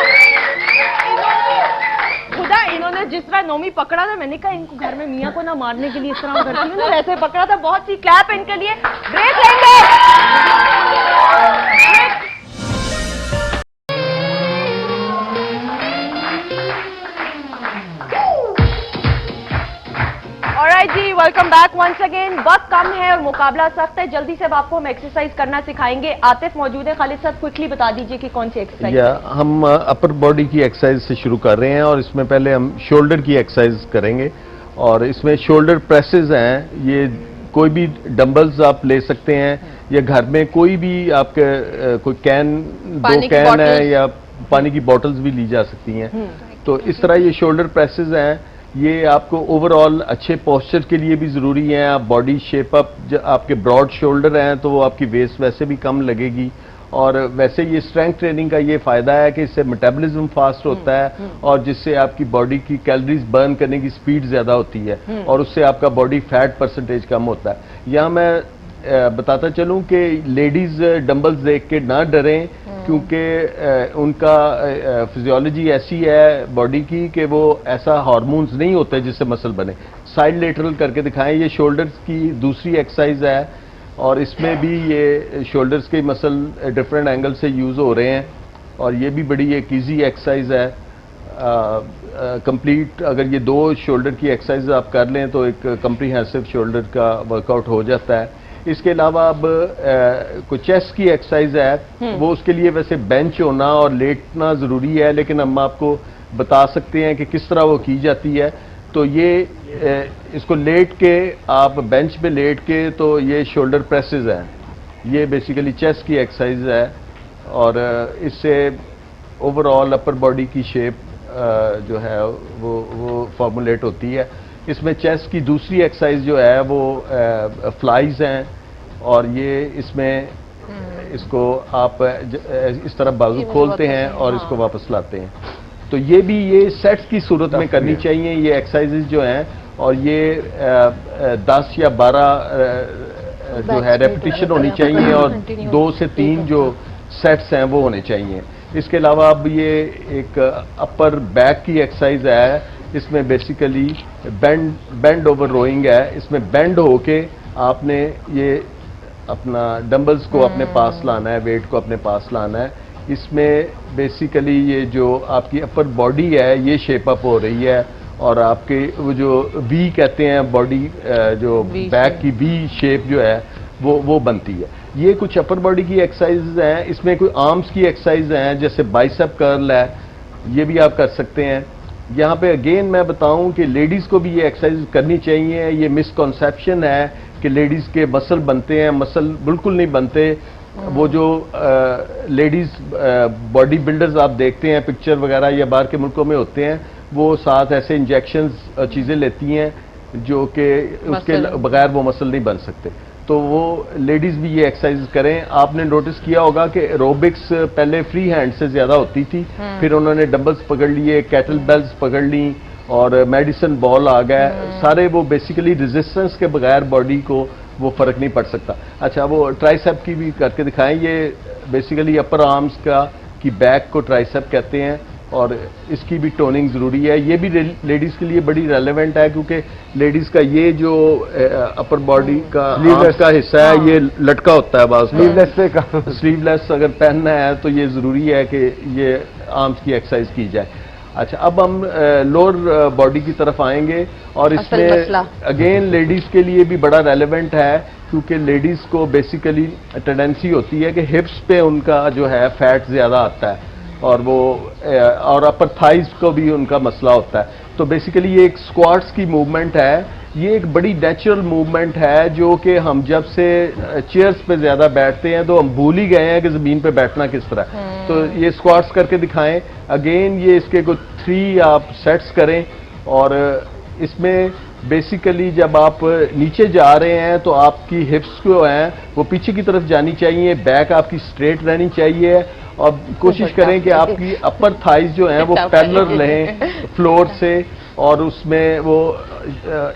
खुदा इन्होंने जिस तरह नोमी पकड़ा था, मैंने कहा इनको घर में मियाँ को ना मारने के लिए इस तरह करती हूँ ना, वैसे पकड़ा था। बहुत सी क्लैप इनके लिए। ब्रेक लेंगे। ऑलराइट जी, वेलकम बैक वंस अगेन। वक्त कम है और मुकाबला सख्त है। जल्दी से अब आपको हम एक्सरसाइज करना सिखाएंगे। आतिफ मौजूद है। खालिद साहब क्विकली बता दीजिए कि कौन सी एक्सरसाइज? हम अपर बॉडी की एक्सरसाइज से शुरू कर रहे हैं और इसमें पहले हम शोल्डर की एक्सरसाइज करेंगे और इसमें शोल्डर प्रेसेस हैं। ये कोई भी डंबल्स आप ले सकते हैं या घर में कोई भी आपके कोई कैन, 2 कैन है या पानी की बॉटल्स भी ली जा सकती हैं। तो इस तरह ये शोल्डर प्रेसेस हैं। ये आपको ओवरऑल अच्छे पोस्चर के लिए भी ज़रूरी है। आप बॉडी शेप अप, आपके ब्रॉड शोल्डर हैं तो वो आपकी वेस्ट वैसे भी कम लगेगी और वैसे ये स्ट्रेंथ ट्रेनिंग का ये फायदा है कि इससे मेटाबॉलिज्म फास्ट होता है और जिससे आपकी बॉडी की कैलोरीज बर्न करने की स्पीड ज्यादा होती है और उससे आपका बॉडी फैट परसेंटेज कम होता है। यहाँ मैं बताता चलूं कि लेडीज डंबल्स देख के ना डरें, क्योंकि उनका फिजियोलॉजी ऐसी है बॉडी की कि वो ऐसा हार्मोन्स नहीं होते जिससे मसल बने। साइड लेटरल करके दिखाएं, ये शोल्डर्स की दूसरी एक्सरसाइज है और इसमें भी ये शोल्डर्स के मसल डिफरेंट एंगल से यूज हो रहे हैं और ये भी बड़ी एक ईजी एक्सरसाइज है। कंप्लीट अगर ये 2 शोल्डर की एक्सरसाइज आप कर लें तो एक कंप्रीहेंसिव शोल्डर का वर्कआउट हो जाता है। इसके अलावा अब कोई चेस्ट की एक्सरसाइज है, वो उसके लिए वैसे बेंच होना और लेटना ज़रूरी है, लेकिन हम आपको बता सकते हैं कि किस तरह वो की जाती है। तो ये इसको लेट के आप बेंच पे लेट के तो ये शोल्डर प्रेसेस हैं, ये बेसिकली चेस्ट की एक्सरसाइज है और इससे ओवरऑल अपर बॉडी की शेप जो है वो फॉर्मुलेट होती है। इसमें चेस्ट की दूसरी एक्सरसाइज जो है वो फ्लाइज हैं और ये इसमें इसको आप इस तरह बाजू खोलते हैं और इसको वापस लाते हैं। तो ये भी ये सेट्स की सूरत में करनी चाहिए ये एक्सरसाइजेज जो हैं और ये 10 या 12 जो है रेपिटेशन होनी चाहिए और 2 से 3 जो सेट्स हैं वो होने चाहिए। इसके अलावा अब ये एक अपर बैक की एक्सरसाइज है, इसमें बेसिकली बेंड ओवर रोइंग है। इसमें बेंड होके आपने ये अपना डंबल्स को अपने पास लाना है, वेट को अपने पास लाना है। इसमें बेसिकली ये जो आपकी अपर बॉडी है ये शेप अप हो रही है और आपके वो जो वी कहते हैं बॉडी जो बैक की वी शेप जो है वो बनती है। ये कुछ अपर बॉडी की एक्सरसाइज हैं। इसमें कोई आर्म्स की एक्सरसाइज हैं जैसे बाइसेप कर्ल है, ये भी आप कर सकते हैं। यहाँ पे अगेन मैं बताऊं कि लेडीज को भी ये एक्सरसाइज करनी चाहिए। ये मिसकॉन्सेप्शन है कि लेडीज के मसल बनते हैं, मसल बिल्कुल नहीं बनते। वो जो लेडीज बॉडी बिल्डर्स आप देखते हैं पिक्चर वगैरह या बाहर के मुल्कों में होते हैं, वो साथ ऐसे इंजेक्शंस चीज़ें लेती हैं जो कि उसके बगैर वो मसल नहीं बन सकते। तो वो लेडीज भी ये एक्सरसाइज करें। आपने नोटिस किया होगा कि एरोबिक्स पहले फ्री हैंड से ज्यादा होती थी, फिर उन्होंने डंबल्स पकड़ लिए, कैटल बेल्स पकड़ ली और मेडिसिन बॉल आ गए। सारे वो बेसिकली रेजिस्टेंस के बगैर बॉडी को वो फर्क नहीं पड़ सकता। अच्छा, वो ट्राइसेप की भी करके दिखाएं। ये बेसिकली अपर आर्म्स का की बैक को ट्राइसेप कहते हैं और इसकी भी टोनिंग जरूरी है। ये भी लेडीज के लिए बड़ी रेलेवेंट है क्योंकि लेडीज का ये जो अपर बॉडी का आर्म्स का हिस्सा है ये लटका होता है बाज़ में। स्लीवलेस अगर पहनना है तो ये जरूरी है कि ये आर्म्स की एक्सरसाइज की जाए। अच्छा, अब हम लोअर बॉडी की तरफ आएंगे और इसमें अगेन लेडीज के लिए भी बड़ा रेलेवेंट है क्योंकि लेडीज को बेसिकली टेंडेंसी होती है कि हिप्स पे उनका जो है फैट ज्यादा आता है और वो और अपर थाइज को भी उनका मसला होता है। तो बेसिकली ये एक स्क्वाट्स की मूवमेंट है। ये एक बड़ी नेचुरल मूवमेंट है जो कि हम जब से चेयर्स पे ज्यादा बैठते हैं तो हम भूल ही गए हैं कि जमीन पे बैठना किस तरह। तो ये स्क्वाट्स करके दिखाएं। अगेन ये इसके कुछ 3 आप सेट्स करें और इसमें बेसिकली जब आप नीचे जा रहे हैं तो आपकी हिप्स जो हैं वो पीछे की तरफ जानी चाहिए, बैक आपकी स्ट्रेट रहनी चाहिए और कोशिश करें कि आपकी अपर थाइज जो हैं वो पैरेलल रहें फ्लोर से और उसमें वो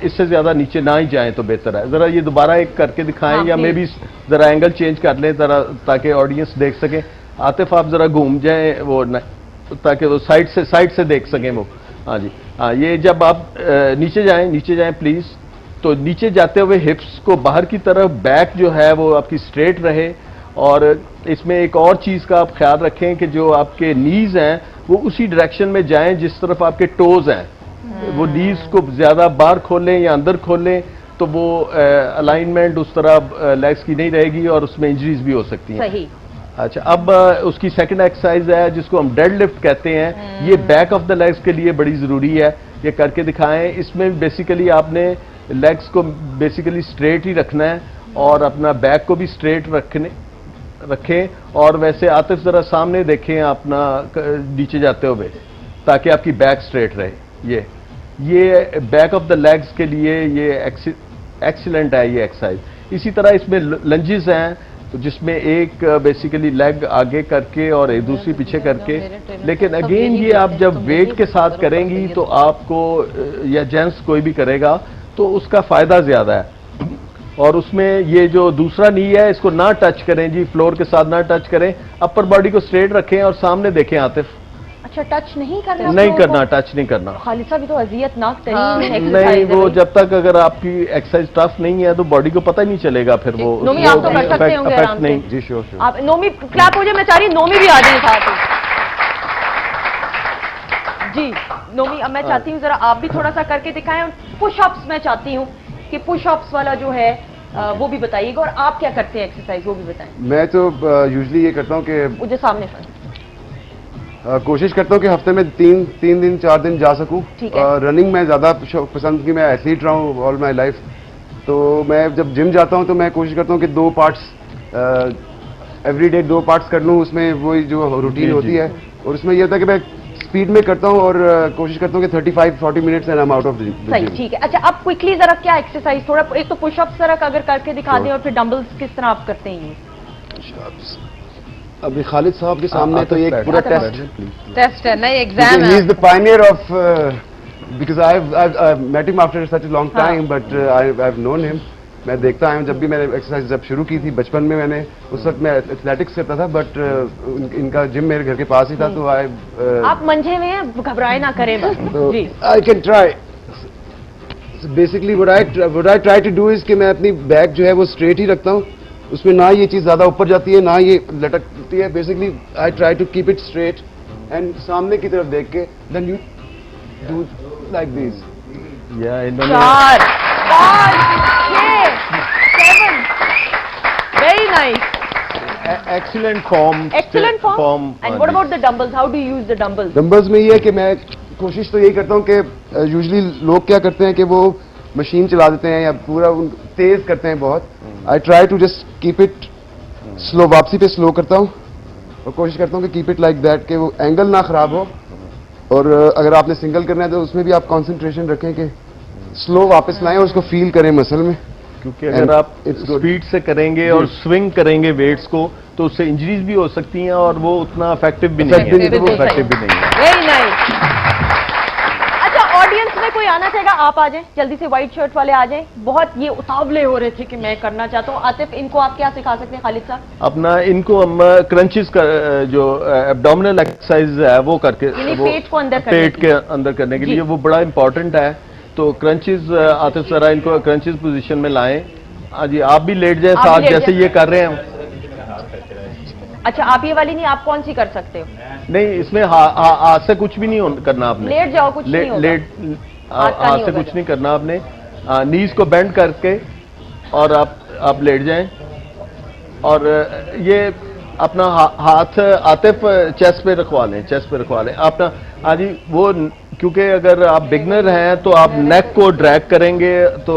इससे ज्यादा नीचे ना ही जाएं तो बेहतर है। जरा ये दोबारा एक करके दिखाएं या मे बी जरा एंगल चेंज कर लें जरा ताकि ऑडियंस देख सके। आतिफ आप जरा घूम जाएं वो ताकि वो साइड से देख सकें वो। हाँ जी, हाँ, ये जब आप नीचे जाएं प्लीज। तो नीचे जाते हुए हिप्स को बाहर की तरफ, बैक जो है वो आपकी स्ट्रेट रहे और इसमें एक और चीज का आप ख्याल रखें कि जो आपके नीज हैं वो उसी डायरेक्शन में जाएं जिस तरफ आपके टोज हैं। वो नीज को ज्यादा बाहर खोलें या अंदर खोलें तो वो अलाइनमेंट उस तरह लेग्स की नहीं रहेगी और उसमें इंजरीज भी हो सकती हैं। सही। अच्छा, अब उसकी सेकंड एक्सरसाइज है जिसको हम डेड लिफ्ट कहते हैं। ये बैक ऑफ द लेग्स के लिए बड़ी जरूरी है, ये करके दिखाएं। इसमें बेसिकली आपने लेग्स को बेसिकली स्ट्रेट ही रखना है और अपना बैक को भी स्ट्रेट रखें और वैसे आतिफ जरा सामने देखें अपना नीचे जाते हुए ताकि आपकी बैक स्ट्रेट रहे। ये बैक ऑफ द लेग्स के लिए ये एक्सीलेंट है ये एक्सरसाइज। इसी तरह इसमें लंजेस हैं तो जिसमें एक बेसिकली लेग आगे करके और एक दूसरी पीछे करके, लेकिन अगेन ये आप जब वेट के साथ करेंगी तो आपको या जेंट्स कोई भी करेगा तो उसका फायदा ज्यादा है। और उसमें ये जो दूसरा नी है इसको ना टच करें जी, फ्लोर के साथ ना टच करें, अपर बॉडी को स्ट्रेट रखें और सामने देखें आतिफ। अच्छा, टच नहीं करना? नहीं करना, टच नहीं करना। खालिद साहब, ये तो अजियतनाक तरीन नहीं, एक्सरसाइज है वो भाई। जब तक अगर आपकी एक्सरसाइज टफ नहीं है तो बॉडी को पता ही नहीं चलेगा फिर वो नोमी, आप तो कर सकते होंगे आराम से। नहीं जी श्योर श्योर। आप नोमी क्लैप हो जाए, मैं चाह रही हूं नोमी भी आ जाए साथ में। जी नोमी, अब मैं चाहती हूँ जरा आप भी थोड़ा सा करके दिखाएं। पुश अप्स मैं चाहती हूँ कि पुश अप्स वाला जो है वो भी बताइएगा, और आप क्या करते हैं एक्सरसाइज वो भी बताएं। मैं तो यूजुअली ये करता हूँ कि मुझे सामने कोशिश करता हूँ कि हफ्ते में 3 दिन 4 दिन जा सकूँ। ठीक है। रनिंग में ज़्यादा पसंद की, मैं एथलीट रहा हूँ ऑल माई लाइफ, तो मैं जब जिम जाता हूँ तो मैं कोशिश करता हूँ कि 2 पार्ट्स एवरीडे 2 पार्ट्स कर लूँ। उसमें वही जो रूटीन होती है, और उसमें यह था कि मैं स्पीड में करता हूँ और कोशिश करता हूँ कि 35-40 minutes and I am out of the सही। ठीक है, अच्छा अब क्विकली जरा क्या एक्सरसाइज, थोड़ा एक तो पुशअप्स जरा अगर करके दिखा दें, और फिर डंबल्स किस तरह आप करते हैं ये? अभी खालिद साहब के सामने तो एक पूरा टेस्ट है ना, एग्जाम he है। is the pioneer of because I've met him after such a long time, but I've known him. मैं देखता आया हूँ, जब भी मैंने एक्सरसाइज जब शुरू की थी बचपन में, मैंने उस वक्त मैं एथलेटिक्स करता था, बट इनका जिम मेरे घर के पास ही था, तो आप मंझे में हैं, घबराए ना करें बस। जी I can try. Basically what I try to do is कि मैं अपनी बैक जो है वो स्ट्रेट ही रखता हूँ, उसमें ना ये चीज़ ज़्यादा ऊपर जाती है ना ये लटकती है। Basically I try to keep it straight and सामने की तरफ देख के then you do like this. या इन्होंने 4 5 6 7 very nice, excellent form, excellent form. And what about the dumbbells, how do you use the dumbbells? Dumbbells में ये है कि मैं कोशिश तो यही करता हूँ कि यूजुअली लोग क्या करते हैं कि वो मशीन चला देते हैं या पूरा तेज करते हैं बहुत। I try to just keep it slow, वापसी पे स्लो करता हूँ और कोशिश करता हूँ कि कीप इट लाइक दैट, कि वो एंगल ना खराब हो। और अगर आपने सिंगल करना है तो उसमें भी आप कंसंट्रेशन रखें कि स्लो वापस लाएं और उसको फील करें मसल में, क्योंकि अगर आप स्पीड से करेंगे और स्विंग करेंगे वेट्स को तो उससे इंजरीज भी हो सकती हैं और वो उतना इफेक्टिव भी नहीं है। बिल्कुल सही। इफेक्टिव भी नहीं है। Very nice. अच्छा, ऑडियंस में कोई आना चाहेगा? आप आ जाएं, जल्दी से व्हाइट शर्ट वाले आ जाएं। बहुत ये उतावले हो रहे थे कि मैं करना चाहता हूँ। आतिफ, इनको आप क्या सिखा सकते हैं खालिद साहब? अपना इनको हम क्रंचेस का जो एब्डोमिनल एक्सरसाइज है वो करके, वो पेट को अंदर करने पेट के अंदर करने के लिए वो बड़ा इंपॉर्टेंट है। तो क्रंचेस आतिफ जरा इनको क्रंचेस पोजीशन में लाएं। हाँ जी, आप भी लेट जाए साथ जैसे ये कर रहे हैं। अच्छा, आप ये वाली नहीं, आप कौन सी कर सकते हो? नहीं, इसमें हाथ से कुछ भी नहीं करना आपने। लेट जाओ, कुछ नहीं होगा। हाथ से कुछ नहीं करना आपने। नीज को बेंड करके और आप लेट जाएं और ये अपना हाथ आतिफ चेस्ट पे रखवा लें, चेस्ट पे रखवा लें अपना। हाँ जी, वो क्योंकि अगर आप बिगनर हैं तो आप नेक को ड्रैग करेंगे, तो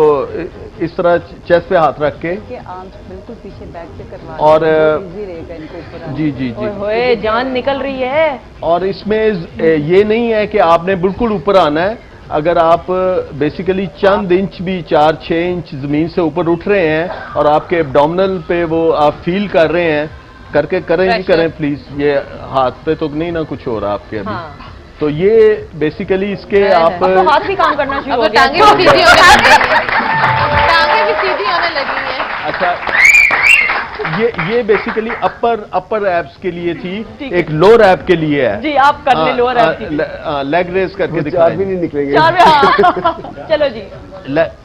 इस तरह चेस्ट पे हाथ रख के बिल्कुल पीछे बैक पे करवा और इजी रहेगा इनको ऊपर। जी जी जी, ओए जान निकल रही है। और इसमें ये नहीं है कि आपने बिल्कुल ऊपर आना है। अगर आप बेसिकली चंद इंच भी 4-6 इंच जमीन से ऊपर उठ रहे हैं और आपके एब्डोमिनल पे वो आप फील कर रहे हैं, करके करें ही करें प्लीज। ये हाथ पे तो नहीं ना कुछ हो रहा आपके अभी। हाँ। तो ये बेसिकली इसके आप तो हाथ भी काम करना शुरू हो गया। टांगे भी सीधी होने लगी हैं। टांगे भी सीधी होने लगी हैं। अच्छा, ये बेसिकली अपर एब्स के लिए थी, एक लोअर एब के लिए है। जी, आप कर ले लोअर एब की। लेग रेस करके चार दिखाएं। भी नहीं निकलेंगे। चार में, हाँ। चलो जी,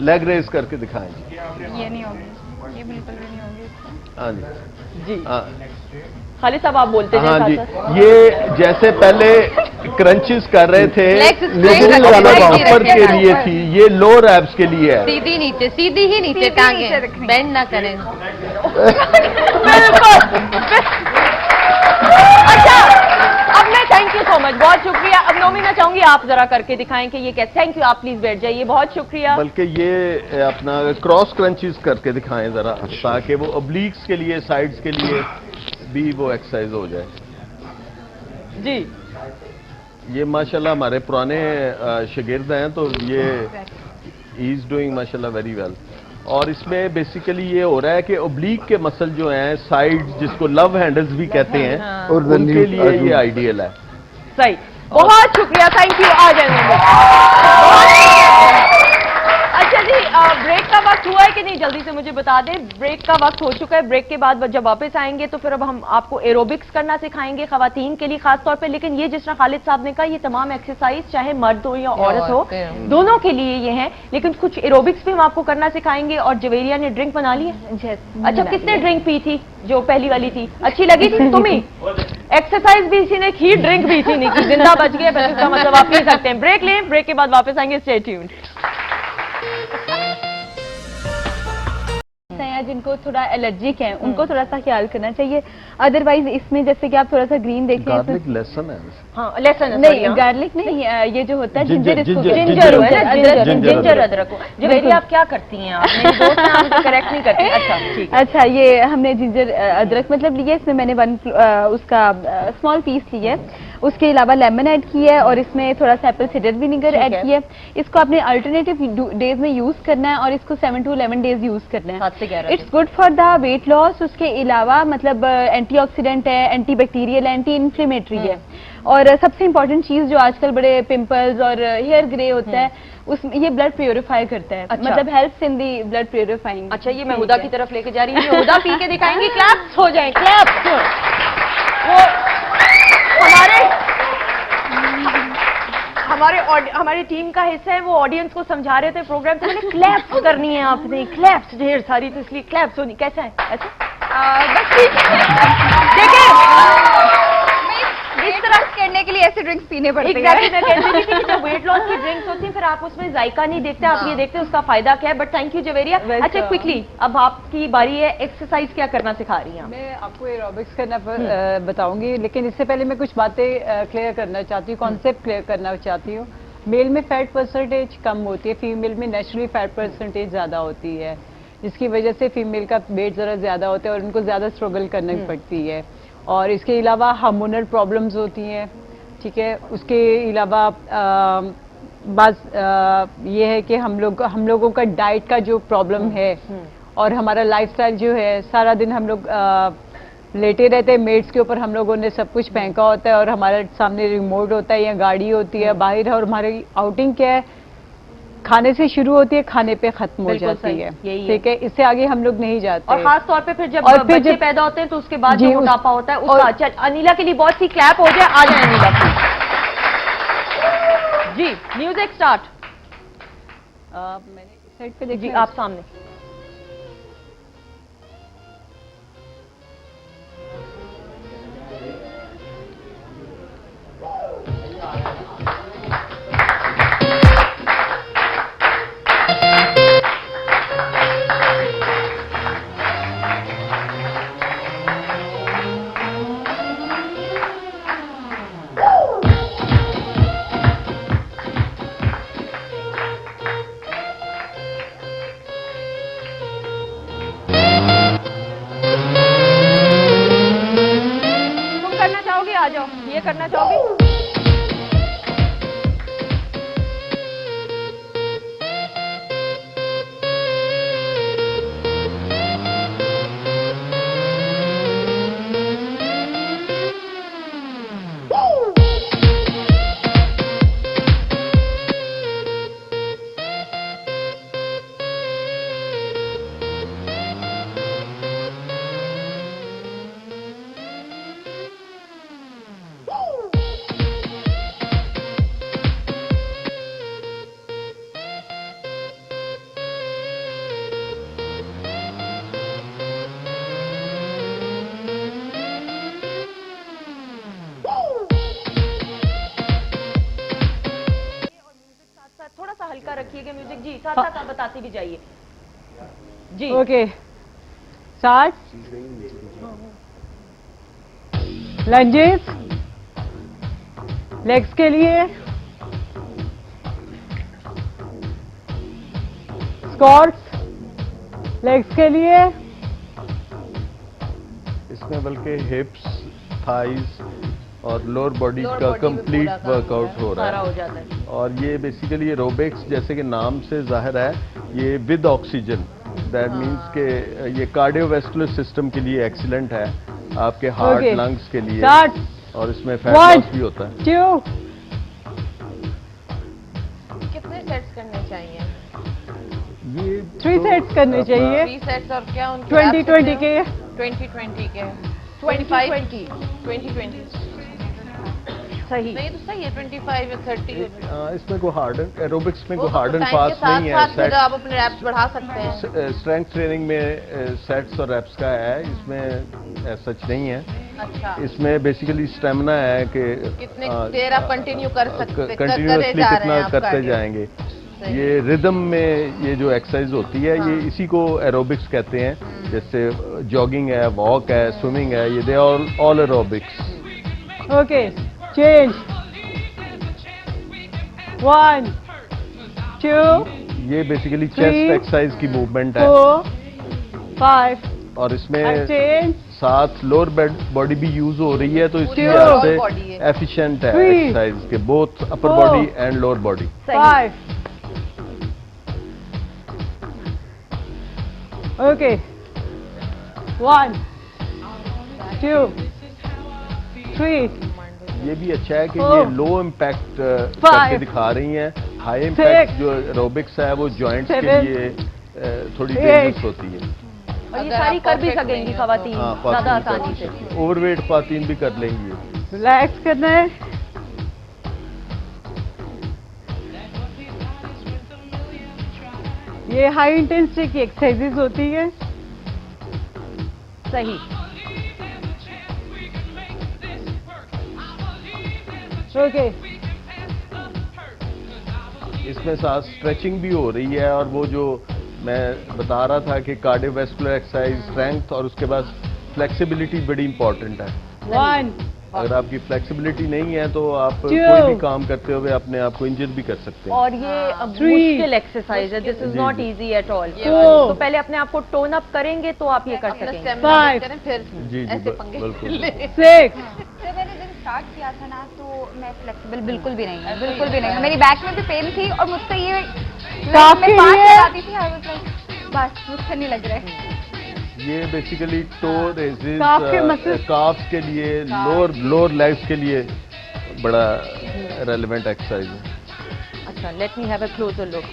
लेग रेस करके दिखाएं जी। ये नहीं होगी, ये बिल्कुल भी नहीं होगी। हाँ जी, जी हाँ खालिद साहब आप बोलते हाँ जाएं जी। साथ साथ। ये जैसे पहले क्रंचेस कर रहे थे, Legs straight लेकिन रखिए, ऊपर रखिए, के लिए थी, ये लोअर एब्स के लिए है। सीधी नीचे, सीधी ही नीचे सीधी टांगे, नीचे रखनी। बेंड ना करें। बिल्कुल। अच्छा, अब मैं थैंक यू सो मच, बहुत शुक्रिया। अब नोमी मैं चाहूंगी आप जरा करके दिखाएं कि ये कैसे। थैंक यू, आप प्लीज बैठ जाइए, बहुत शुक्रिया। बल्कि ये अपना क्रॉस क्रंचेस करके दिखाएं जरा, ताकि वो ओब्लिक्स के लिए, साइड्स के लिए भी वो एक्सरसाइज हो जाए। जी, ये माशाल्लाह हमारे पुराने शागिर्द हैं, तो ये ही इज डूइंग माशाल्लाह वेरी वेल। और इसमें बेसिकली ये हो रहा है कि ओब्लीक के मसल जो हैं, साइड जिसको लव हैंडल्स भी कहते हैं, और उनके लिए ये आइडियल है। सही, बहुत शुक्रिया, थैंक यू। आ जाएंगे। अच्छा जी, ब्रेक का वक्त हुआ है कि नहीं, जल्दी से मुझे बता दें। ब्रेक का वक्त हो चुका है। ब्रेक के बाद जब वापस आएंगे तो फिर अब हम आपको एरोबिक्स करना सिखाएंगे, खवातीन के लिए खास तौर पे। लेकिन ये जिस तरह खालिद साहब ने कहा, ये तमाम एक्सरसाइज चाहे मर्द हो या औरत हो, दोनों के लिए ये है। लेकिन कुछ एरोबिक्स भी हम आपको करना सिखाएंगे। और जवेरिया ने ड्रिंक बना ली है? अच्छा, किसने ड्रिंक पी थी? जो पहली वाली थी, अच्छी लगी थी तुम्हें? एक्सरसाइज भी इसी ने की, ड्रिंक भी इसी ने की, जिंदा बच गया। बस इसका मतलब आप पी सकते हैं। ब्रेक लें, ब्रेक के बाद वापस आएंगे। Stay tuned. जिनको थोड़ा एलर्जिक है उनको थोड़ा सा ख्याल करना चाहिए। अदरवाइज इसमें जैसे कि आप थोड़ा सा ग्रीन देखें, गार्लिक लहसुन है। हाँ, लहसुन नहीं, गार्लिक नहीं, ये जो होता है जिंजर, इसको जिंजर अदरक को। जवेरिया, आप क्या करती हैं? आप मेरे दोस्त हैं, हम तो करेक्ट नहीं करते। अच्छा, ठीक है। अच्छा, ये हमने जिंजर अदरक मतलब लिया, इसमें मैंने उसका स्मॉल पीस लिया है। उसके अलावा लेमन ऐड किया है और इसमें थोड़ा सा एप्पल साइडर विनेगर ऐड किया है। इसको आपने अल्टरनेटिव डेज में यूज करना है और इसको 7 to 11 डेज यूज करना है। 7 से 11। It's good for the weight loss. उसके अलावा मतलब एंटीऑक्सीडेंट है, एंटी बैक्टीरियल, एंटी इन्फ्लेमेटरी है। और सबसे इंपॉर्टेंट चीज जो आजकल बड़े पिंपल्स और हेयर ग्रे होता है, उसमें ये ब्लड प्योरीफाई करता है। अच्छा। मतलब helps in the blood purifying. अच्छा, ये मैं हुदा की तरफ लेके जा रही हूँ। हुदा पी के दिखाएंगे, क्लैप्स हो जाए, क्लैप्स। वो हमारी टीम का हिस्सा है, वो ऑडियंस को समझा रहे थे प्रोग्राम से, मैंने क्लैप्स करनी है आपने, क्लैप्स ढेर सारी, तो इसलिए क्लैप्स होनी। कैसा है? ऐसा बस ठीक है। देखिए, इस तरह करने के लिए ऐसे ड्रिंक्स पीने पड़ते हैं। एग्जैक्टली, मैं कहती थी कि जो वेट लॉस की ड्रिंक्स होती हैं, फिर आप उसमें जायका नहीं देखते, आप ये देखते उसका फायदा क्या है। But thank you Javeria. अच्छा, क्विकली अब आपकी बारी है। एक्सरसाइज क्या करना सिखा रही हैं? मैं आपको एरोबिक्स करना बताऊंगी, लेकिन इससे पहले मैं कुछ बातें क्लियर करना चाहती हूँ, कॉन्सेप्ट क्लियर करना चाहती हूँ। मेल में फैट परसेंटेज कम होती है, फीमेल में नेचुरली फैट परसेंटेज ज्यादा होती है, जिसकी वजह से फीमेल का वेट जरा ज्यादा होता है और उनको ज्यादा स्ट्रगल करनी पड़ती है। और इसके अलावा हार्मोनल प्रॉब्लम्स होती हैं, ठीक है। उसके अलावा ये है कि हम लोगों का डाइट का जो प्रॉब्लम है और हमारा लाइफस्टाइल जो है, सारा दिन हम लोग लेटे रहते हैं, मेड्स के ऊपर हम लोगों ने सब कुछ फेंका होता है और हमारे सामने रिमोट होता है या गाड़ी होती है बाहर है, और हमारी आउटिंग क्या है, खाने से शुरू होती है, खाने पे खत्म हो जाती है, ठीक है। इससे आगे हम लोग नहीं जाते। और खास तौर पे फिर जब बच्चे पैदा होते हैं तो उसके बाद जो मोटापा होता है उसका। अच्छा, अनिला के लिए बहुत सी क्लैप हो जाए। आ जाए अनिला जी, म्यूजिक स्टार्ट। मैंने साइड पे देखिए, आप सामने। आ जाओ, ये करना चाहोगे? थोड़ा सा हल्का रखिएगा म्यूजिक जी, साथ साथ आप बताते भी जाइए जी। Okay, start. लंजेस लेग्स के लिए, स्क्वाट्स लेग्स के लिए, इसमें बल्कि हिप्स, थाइज और लोअर बॉडी का कंप्लीट वर्कआउट हो रहा है। और ये बेसिकली एरोबिक्स जैसे कि नाम से जाहिर है, ये विद ऑक्सीजन दैट मीन्स के ये कार्डियोवैस्कुलर सिस्टम के लिए एक्सीलेंट है, आपके हार्ट Okay. लंग्स के लिए, Start. और इसमें फैट One. लॉस भी होता है। 2. कितने सेट्स करने चाहिए? ये 3 सेट्स करने अपना- चाहिए 3 सेट्स और क्या उनके 20-20 के। 20-20 के 25 20-20 सही। नहीं तो सही है 25 या 30 इसमें कोई हार्ड एरोबिक्स में वो कोई हार्ड एंड टाइम के फास्ट नहीं है। साथ फिर आप अपने रैप्स बढ़ा सकते हैं। स्ट्रेंथ ट्रेनिंग में सेट्स और रैप्स का है, इसमें सच नहीं है। अच्छा, इसमें बेसिकली स्टेमिना है कि कितने देर आप कंटिन्यू कर सकते कंटिन्यूसली जा रहे कितना हैं आप करते cardio। जाएंगे। सही। ये रिदम में ये जो एक्सरसाइज होती है हाँ। ये इसी को एरोबिक्स कहते हैं। जैसे जॉगिंग है, वॉक है, स्विमिंग है, ये they all aerobics. Okay, change. 1 2 ये बेसिकली 3, चेस्ट एक्सरसाइज की मूवमेंट है 4 5 और इसमें चेंज। साथ लोअर बॉडी भी यूज हो रही है, तो इसकी पूरी वजह overall body से है। एफिशिएंट है 3, एक्सरसाइज के, both upper 4, body and lower body. 5 okay 1 2 3 ये भी अच्छा है कि 4, ये लो इम्पैक्ट करके 5, दिखा रही हैं। हाई इम्पैक्ट 6, जो एरोबिक्स है वो जॉइंट्स के 7, लिए थोड़ी 8, डेंजरस होती है। और ये अगर सारी आप कर भी perfect सकेंगी नहीं हो खवातीन हाँ, ज्यादा आसानी से। ओवरवेट खातून भी कर लेंगी। रिलैक्स करना है। ये हाई इंटेंसिटी की एक्सरसाइजेज होती है। सही। ओके, इसमें साथ स्ट्रेचिंग भी हो रही है, और वो जो मैं बता रहा था कि कार्डियोवैस्कुलर एक्सरसाइज, स्ट्रेंथ और उसके बाद फ्लेक्सिबिलिटी बड़ी इंपॉर्टेंट है। 1 अगर आपकी फ्लेक्सिबिलिटी नहीं है तो आप 2, कोई भी काम करते हुए अपने आप को इंजर भी कर सकते हैं। और ये मुश्किल एक्सरसाइज है, दिस इज जी, नॉट जी। Easy at all. वाली। तो पहले अपने आप को टोन अप करेंगे तो आप ये कर अपना सकेंगे। स्टेमिना 5, करें फिर जी, जी, ऐसे पंगे बिल्कुल। ले। 6 जब मैंने दिन स्टार्ट किया था ना तो मैं फ्लेक्सिबल बिल्कुल भी नहीं है, बिल्कुल भी नहीं है। मेरी बैक में भी पेन थी और मुझसे ये काफी मैं 5 है। लगाती थी, I was like, बस मुझसे नहीं लग रहा है। ये बेसिकली टो रेजिस काफ के muscles- काफ्स के लिए, लोअर लेग्स के लिए बड़ा रेलेवेंट एक्सरसाइज है। अच्छा, let me have a closure look.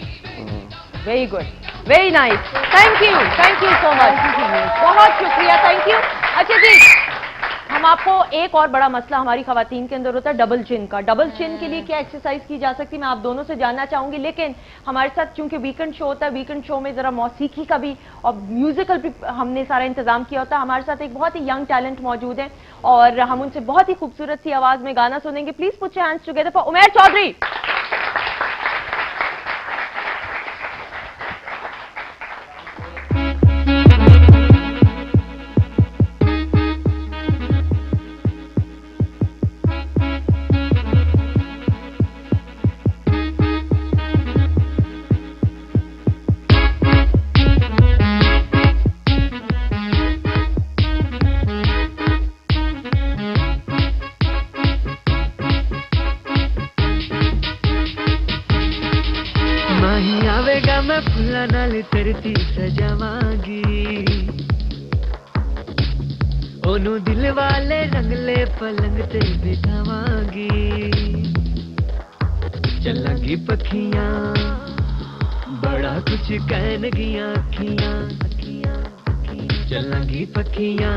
Very good, very nice, thank you so much, बहुत शुक्रिया, थैंक यू। अच्छा जी, हम आपको एक और बड़ा मसला हमारी खवातीन के अंदर होता है डबल चिन का। डबल चिन के लिए क्या एक्सरसाइज की जा सकती है, मैं आप दोनों से जानना चाहूंगी। लेकिन हमारे साथ चूंकि वीकेंड शो होता है, वीकेंड शो में जरा मौसीकी का भी और म्यूजिकल भी हमने सारा इंतजाम किया होता है। हमारे साथ एक बहुत ही यंग टैलेंट मौजूद है और हम उनसे बहुत ही खूबसूरत सी आवाज में गाना सुनेंगे। Please put your hands together for Umair Chaudhry. माही आवेगा मैं फुल्ला नाल धरती सजावांगी ओनू दिल वाले रंगले पलंग ते बिठावांगी चलांगी पखियां बड़ा कुछ कहन गियां अखियां चलांगी पखियां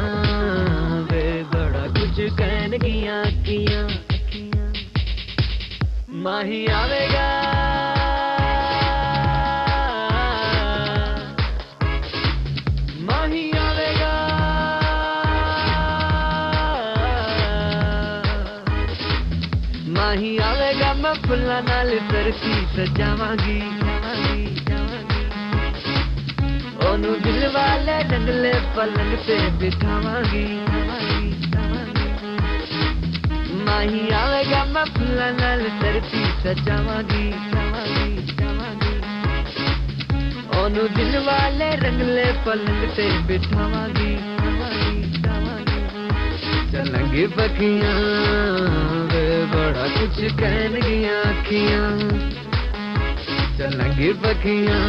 वे बड़ा कुछ कहन गियां अखियां माही आवेगा माही आवेगा माही आवेगा मैं फुल्ला नाल धरती सजावांगी ओनू दिल वाले डंगले पलंग पे बिठावांगी माही आवेगा मैं फुल्ला नाल धरती सजावांगी ओनू दिल वाले रंगले पलंग ते बिठावांगी चलेंगी पखियां वे बड़ा कुछ कहन गियां अखियां चलंगी पखियां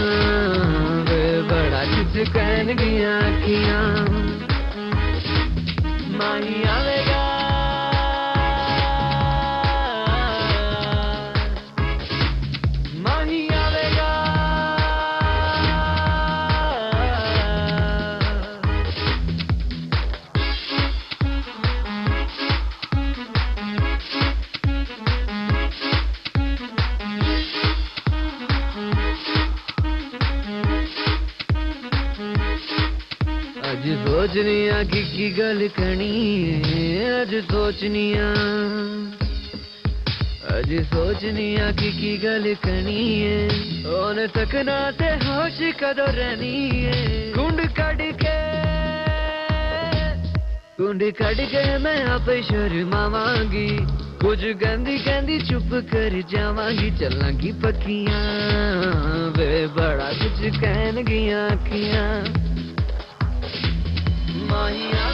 वे बड़ा कुछ कहनगियां अखियां माही आवेगा माही आवेगा अज सोचनिया की गल करनी अज सोचनिया अज सोचनिया की गल करनी है ओन तकना ते होश कदों रहनी है कुंड कड़ के मैं आप शर्मावांगी कुछ गंदी गंदी चुप कर जावांगी चलांगी पखियां वे बड़ा कुछ कहनगियां अखियां माहिया